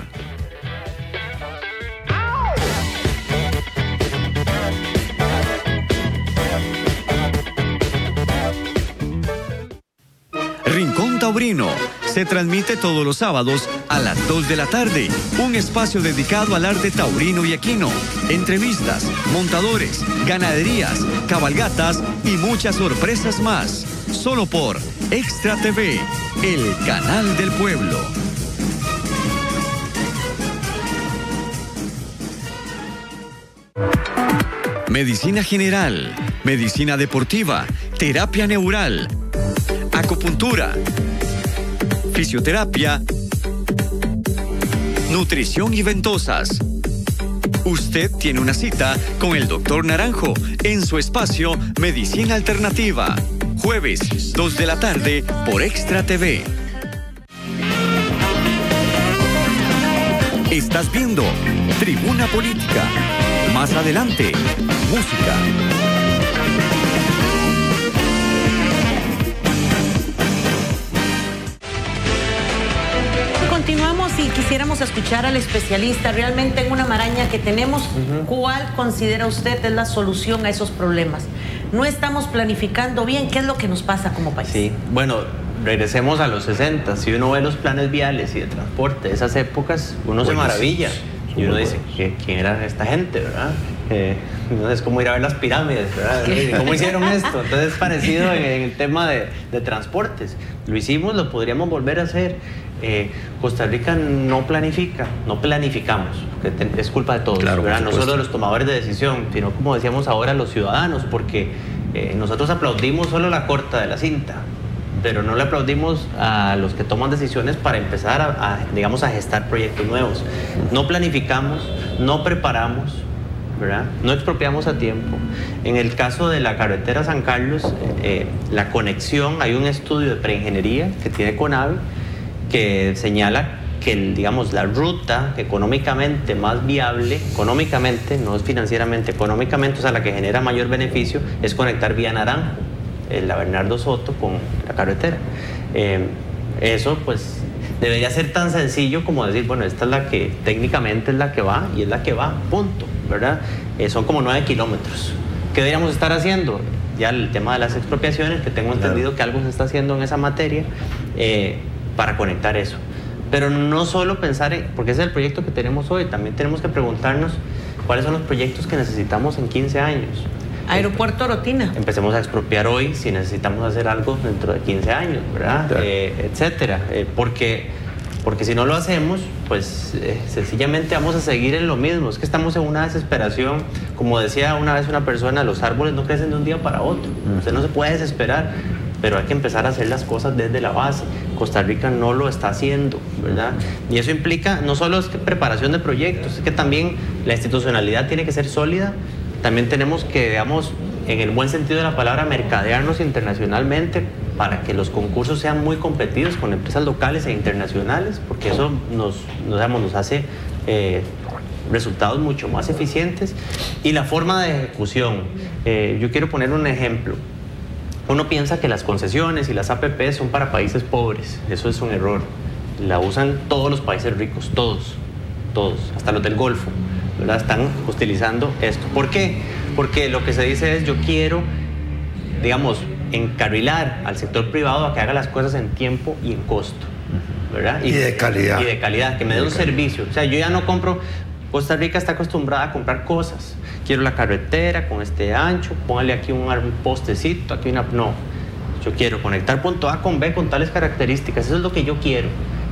Rincón Taurino se transmite todos los sábados a las 2 de la tarde. Un espacio dedicado al arte taurino y equino. Entrevistas, montadores, ganaderías, cabalgatas y muchas sorpresas más. Solo por Extra TV, el canal del pueblo. Medicina general, medicina deportiva, terapia neural, acupuntura, fisioterapia, nutrición y ventosas. Usted tiene una cita con el Dr. Naranjo en su espacio Medicina Alternativa. Jueves, 2 de la tarde por Extra TV. Estás viendo Tribuna Política. Más adelante, música. Continuamos y quisiéramos escuchar al especialista realmente en una maraña que tenemos. ¿Cuál considera usted es la solución a esos problemas? No estamos planificando bien. ¿Qué es lo que nos pasa como país? Sí, bueno, regresemos a los 60. Si uno ve los planes viales y de transporte de esas épocas, uno se maravilla. Y uno dice, ¿quién era esta gente, verdad? Es como ir a ver las pirámides, ¿verdad? ¿Cómo hicieron esto? Entonces es parecido en el tema de transportes. Lo hicimos, lo podríamos volver a hacer. Costa Rica no planificamos, porque es culpa de todos, claro, ¿verdad? No solo de los tomadores de decisión, sino como decíamos ahora, los ciudadanos, porque nosotros aplaudimos solo la corta de la cinta, pero no le aplaudimos a los que toman decisiones para empezar digamos, a gestar proyectos nuevos. No planificamos, no preparamos, ¿verdad? No expropiamos a tiempo. En el caso de la carretera San Carlos, la conexión, hay un estudio de preingeniería que tiene CONAVI que señala que, digamos, la ruta económicamente más viable, económicamente, no es financieramente, económicamente, o sea, la que genera mayor beneficio, es conectar vía Naranjo, la Bernardo Soto con la carretera. Eso, pues, debería ser tan sencillo como decir, bueno, esta es la que técnicamente es la que va y es la que va, punto, ¿verdad? Son como 9 kilómetros. ¿Qué deberíamos estar haciendo? Ya el tema de las expropiaciones, que tengo entendido que algo se está haciendo en esa materia para conectar eso. Pero no solo pensar en, porque ese es el proyecto que tenemos hoy, también tenemos que preguntarnos cuáles son los proyectos que necesitamos en 15 años. Aeropuerto Orotina. Empecemos a expropiar hoy si necesitamos hacer algo dentro de 15 años, ¿verdad? Etcétera. Porque si no lo hacemos, pues sencillamente vamos a seguir en lo mismo. Es que estamos en una desesperación. Como decía una vez una persona, los árboles no crecen de un día para otro. Usted no se puede desesperar, pero hay que empezar a hacer las cosas desde la base. Costa Rica no lo está haciendo, ¿verdad? Y eso implica no solo es que preparación de proyectos, es que también la institucionalidad tiene que ser sólida. También tenemos que, digamos, en el buen sentido de la palabra, mercadearnos internacionalmente para que los concursos sean muy competitivos con empresas locales e internacionales, porque eso nos hace resultados mucho más eficientes. Y la forma de ejecución, yo quiero poner un ejemplo. Uno piensa que las concesiones y las APP son para países pobres. Eso es un error. La usan todos los países ricos, todos, hasta los del Golfo, ¿verdad? Están utilizando esto. ¿Por qué? Porque lo que se dice es, yo quiero, digamos, encarrilar al sector privado a que haga las cosas en tiempo y en costo, ¿verdad? Y de calidad. Y de calidad, que me dé un servicio. O sea, yo ya no compro. Costa Rica está acostumbrada a comprar cosas. Quiero la carretera con este ancho, póngale aquí un postecito, aquí una... No, yo quiero conectar punto A con B con tales características. Eso es lo que yo quiero.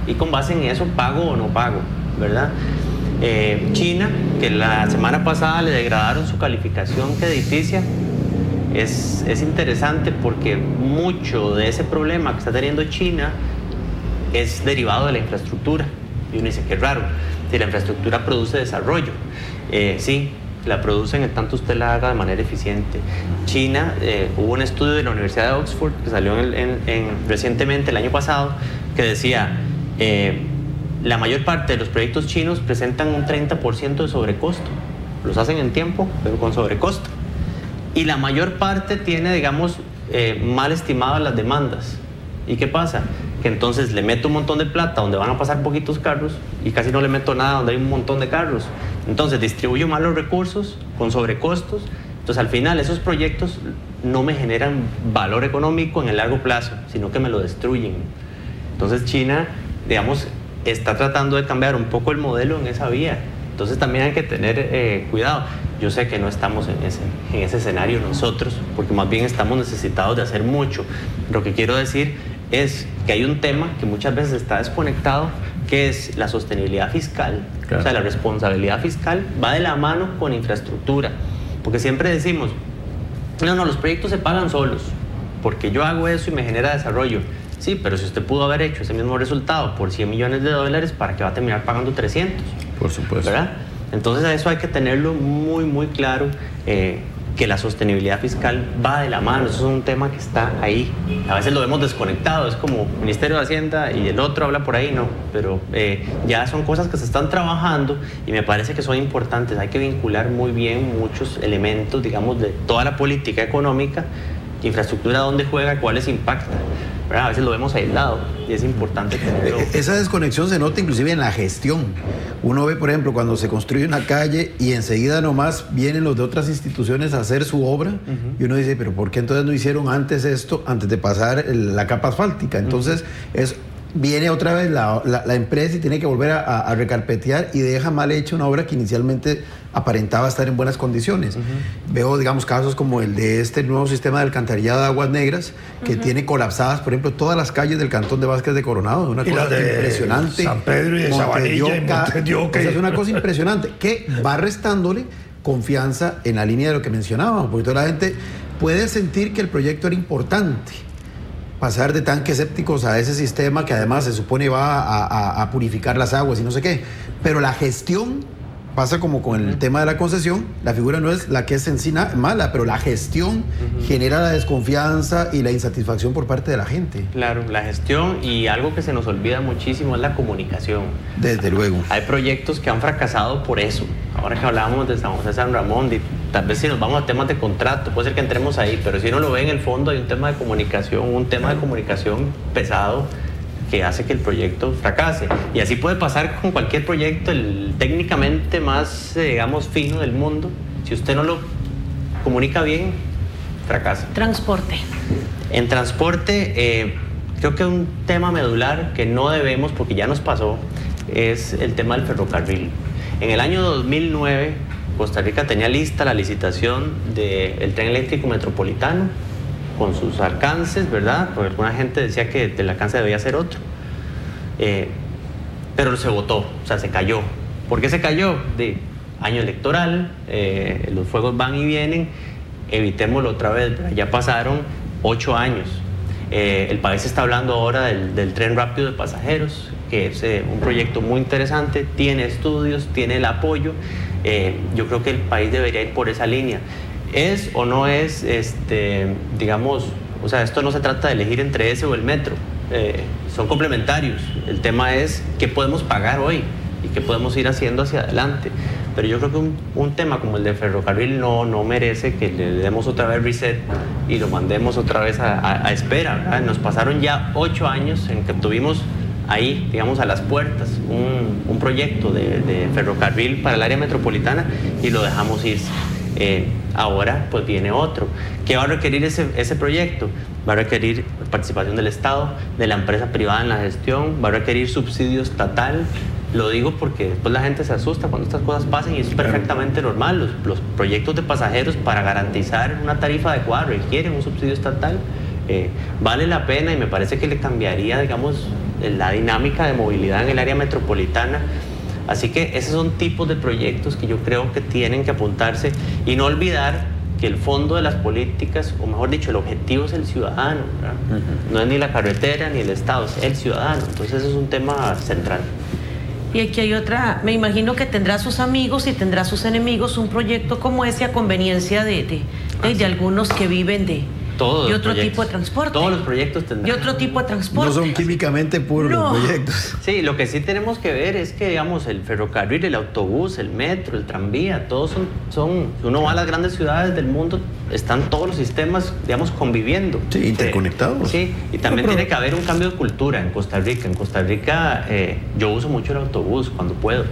Y con base en eso, pago o no pago, ¿verdad? China, que la semana pasada le degradaron su calificación crediticia, es interesante porque mucho de ese problema que está teniendo China es derivado de la infraestructura. Y uno dice, qué raro, si la infraestructura produce desarrollo. Sí, la producen en tanto usted la haga de manera eficiente. China, hubo un estudio de la Universidad de Oxford que salió recientemente, el año pasado, que decía, la mayor parte de los proyectos chinos presentan un 30% de sobrecosto. Los hacen en tiempo, pero con sobrecosto. Y la mayor parte tiene, digamos, mal estimadas las demandas. ¿Y qué pasa? Que entonces le meto un montón de plata donde van a pasar poquitos carros y casi no le meto nada donde hay un montón de carros. Entonces distribuyo mal los recursos con sobrecostos. Entonces al final esos proyectos no me generan valor económico en el largo plazo, sino que me lo destruyen. Entonces China, digamos, está tratando de cambiar un poco el modelo en esa vía. Entonces también hay que tener cuidado. Yo sé que no estamos en ese escenario nosotros, porque más bien estamos necesitados de hacer mucho. Lo que quiero decir es que hay un tema que muchas veces está desconectado, que es la sostenibilidad fiscal. Claro. O sea, la responsabilidad fiscal va de la mano con infraestructura. Porque siempre decimos, no, los proyectos se pagan solos, porque yo hago eso y me genera desarrollo. Sí, pero si usted pudo haber hecho ese mismo resultado por $100 millones, ¿para qué va a terminar pagando 300? Por supuesto. ¿Verdad? Entonces eso hay que tenerlo muy, muy claro, que la sostenibilidad fiscal va de la mano. Eso es un tema que está ahí. A veces lo vemos desconectado, es como Ministerio de Hacienda y el otro habla por ahí, no. Pero ya son cosas que se están trabajando y me parece que son importantes. Hay que vincular muy bien muchos elementos, digamos, de toda la política económica, infraestructura, dónde juega, cuáles impacta. ¿Verdad? A veces lo vemos aislado y es importante tenerlo. Esa desconexión se nota inclusive en la gestión. Uno ve, por ejemplo, cuando se construye una calle y enseguida nomás vienen los de otras instituciones a hacer su obra, y uno dice, pero ¿por qué entonces no hicieron antes esto, antes de pasar la capa asfáltica? Entonces viene otra vez la empresa y tiene que volver a recarpetear y deja mal hecha una obra que inicialmente aparentaba estar en buenas condiciones. Veo, digamos, casos como el de este nuevo sistema de alcantarillado de aguas negras, que tiene colapsadas, por ejemplo, todas las calles del cantón de Vázquez de Coronado. Una cosa impresionante. San Pedro y de Sabanilla y Montedioca. Es una cosa impresionante que va restándole confianza en la línea de lo que mencionábamos, porque toda la gente puede sentir que el proyecto era importante. Pasar de tanques sépticos a ese sistema que además se supone va a purificar las aguas y no sé qué. Pero la gestión pasa como con el tema de la concesión, la figura no es la que es en sí mala, pero la gestión genera la desconfianza y la insatisfacción por parte de la gente. Claro, la gestión, y algo que se nos olvida muchísimo es la comunicación. Desde luego. Hay proyectos que han fracasado por eso. Ahora que hablábamos de San José San Ramón, tal vez si nos vamos a temas de contrato, puede ser que entremos ahí, pero si uno lo ve en el fondo hay un tema de comunicación, pesado, que hace que el proyecto fracase. Y así puede pasar con cualquier proyecto, el técnicamente más, digamos, fino del mundo. Si usted no lo comunica bien, fracasa. Transporte. En transporte, creo que un tema medular que no debemos, porque ya nos pasó, es el tema del ferrocarril. En el año 2009, Costa Rica tenía lista la licitación del tren eléctrico metropolitano, con sus alcances, ¿verdad? Porque alguna gente decía que el alcance debía ser otro. Pero se votó, o sea, se cayó. ¿Por qué se cayó? De año electoral, los fuegos van y vienen, evitémoslo otra vez, ¿verdad? Ya pasaron 8 años. El país está hablando ahora del tren rápido de pasajeros, que es un proyecto muy interesante, tiene estudios, tiene el apoyo. Yo creo que el país debería ir por esa línea. ¿Es o no es, digamos, o sea, esto no se trata de elegir entre ese o el metro, son complementarios. El tema es qué podemos pagar hoy y qué podemos ir haciendo hacia adelante. Pero yo creo que un tema como el de ferrocarril no merece que le demos otra vez reset y lo mandemos otra vez a espera, ¿verdad? Nos pasaron ya 8 años en que tuvimos ahí, digamos, a las puertas un proyecto de ferrocarril para el área metropolitana y lo dejamos ir. Ahora pues viene otro. ¿Qué va a requerir ese proyecto? Va a requerir participación del Estado, de la empresa privada en la gestión, va a requerir subsidio estatal. Lo digo porque después la gente se asusta cuando estas cosas pasan y es perfectamente normal. Los proyectos de pasajeros, para garantizar una tarifa adecuada, requieren un subsidio estatal. Vale la pena y me parece que le cambiaría, digamos, la dinámica de movilidad en el área metropolitana. Así que esos son tipos de proyectos que yo creo que tienen que apuntarse y no olvidar que el fondo de las políticas, o mejor dicho, el objetivo es el ciudadano, ¿verdad? No es ni la carretera ni el Estado, es el ciudadano. Entonces eso es un tema central. Y aquí hay otra, me imagino que tendrá sus amigos y tendrá sus enemigos un proyecto como ese a conveniencia de algunos que viven de otro tipo de transporte. Todos los proyectos tendrán. De otro tipo de transporte. No son químicamente puros los proyectos. Sí, lo que sí tenemos que ver es que, digamos, el ferrocarril, el autobús, el metro, el tranvía, todos son uno va a las grandes ciudades del mundo, están todos los sistemas, digamos, conviviendo. Sí, interconectados. Sí, y también tiene que haber un cambio de cultura en Costa Rica. En Costa Rica yo uso mucho el autobús cuando puedo.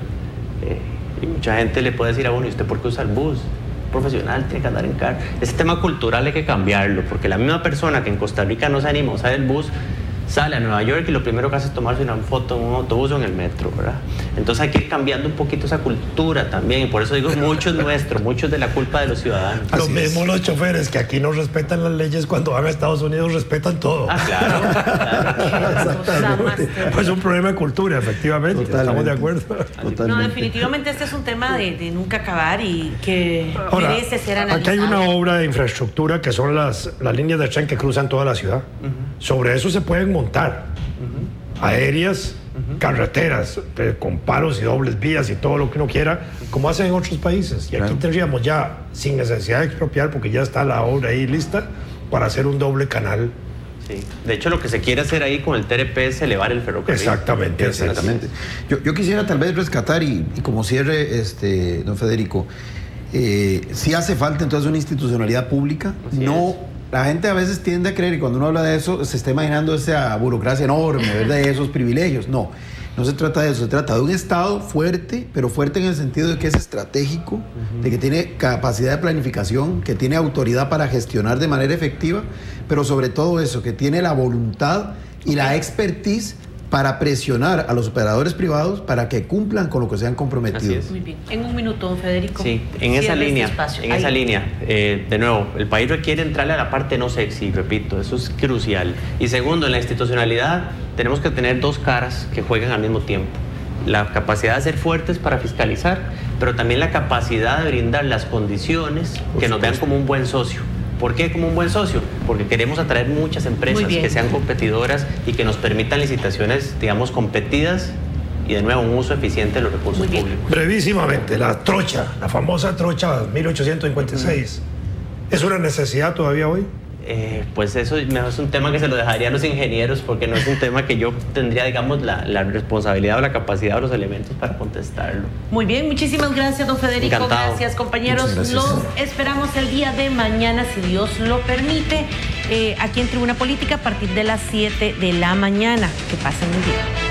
Y mucha gente le puede decir a uno, ¿y usted por qué usa el bus? Profesional, tiene que andar en carro. Ese tema cultural hay que cambiarlo, porque la misma persona que en Costa Rica no se anima a usar el bus, sale a Nueva York y lo primero que hace es tomarse una foto en un autobús o en el metro, ¿verdad? Entonces hay que ir cambiando un poquito esa cultura también, y por eso digo, muchos de la culpa de los ciudadanos. Lo mismo los choferes, que aquí no respetan las leyes, cuando van a Estados Unidos respetan todo. Ah, claro. Exactamente. Pues es un problema de cultura, efectivamente. Totalmente. Estamos de acuerdo. Totalmente. No, definitivamente este es un tema de nunca acabar y que merece ser analizado. Aquí hay una obra de infraestructura que son las líneas de tren que cruzan toda la ciudad. Sobre eso se pueden montar aéreas, carreteras con paros y dobles vías y todo lo que uno quiera, como hacen en otros países. Y aquí tendríamos ya, sin necesidad de expropiar, porque ya está la obra ahí lista, para hacer un doble canal. Sí. De hecho, lo que se quiere hacer ahí con el TRP es elevar el ferrocarril. Exactamente. Yo quisiera tal vez rescatar y como cierre, don Federico, si hace falta entonces una institucionalidad pública. La gente a veces tiende a creer, y cuando uno habla de eso, se está imaginando esa burocracia enorme, ¿verdad? De esos privilegios. No se trata de eso, se trata de un Estado fuerte, pero fuerte en el sentido de que es estratégico, de que tiene capacidad de planificación, que tiene autoridad para gestionar de manera efectiva, pero sobre todo eso, que tiene la voluntad y la expertise para presionar a los operadores privados para que cumplan con lo que se han comprometido. Muy bien. En un minuto, don Federico. Sí, en esa línea, de nuevo, el país requiere entrarle a la parte no sexy, repito, eso es crucial. Y segundo, en la institucionalidad tenemos que tener dos caras que jueguen al mismo tiempo. La capacidad de ser fuertes para fiscalizar, pero también la capacidad de brindar las condiciones que nos vean como un buen socio. ¿Por qué como un buen socio? Porque queremos atraer muchas empresas que sean competidoras y que nos permitan licitaciones, digamos, competidas y de nuevo un uso eficiente de los recursos públicos. Brevísimamente, la famosa trocha 1856, ¿es una necesidad todavía hoy? Pues eso es un tema que se lo dejaría a los ingenieros, porque no es un tema que yo tendría, digamos, la responsabilidad o la capacidad o los elementos para contestarlo. Muy bien, muchísimas gracias, don Federico. Encantado. Gracias, compañeros. Gracias. Los esperamos el día de mañana, si Dios lo permite. aquí en Tribuna Política a partir de las 7 de la mañana. Que pasen un día.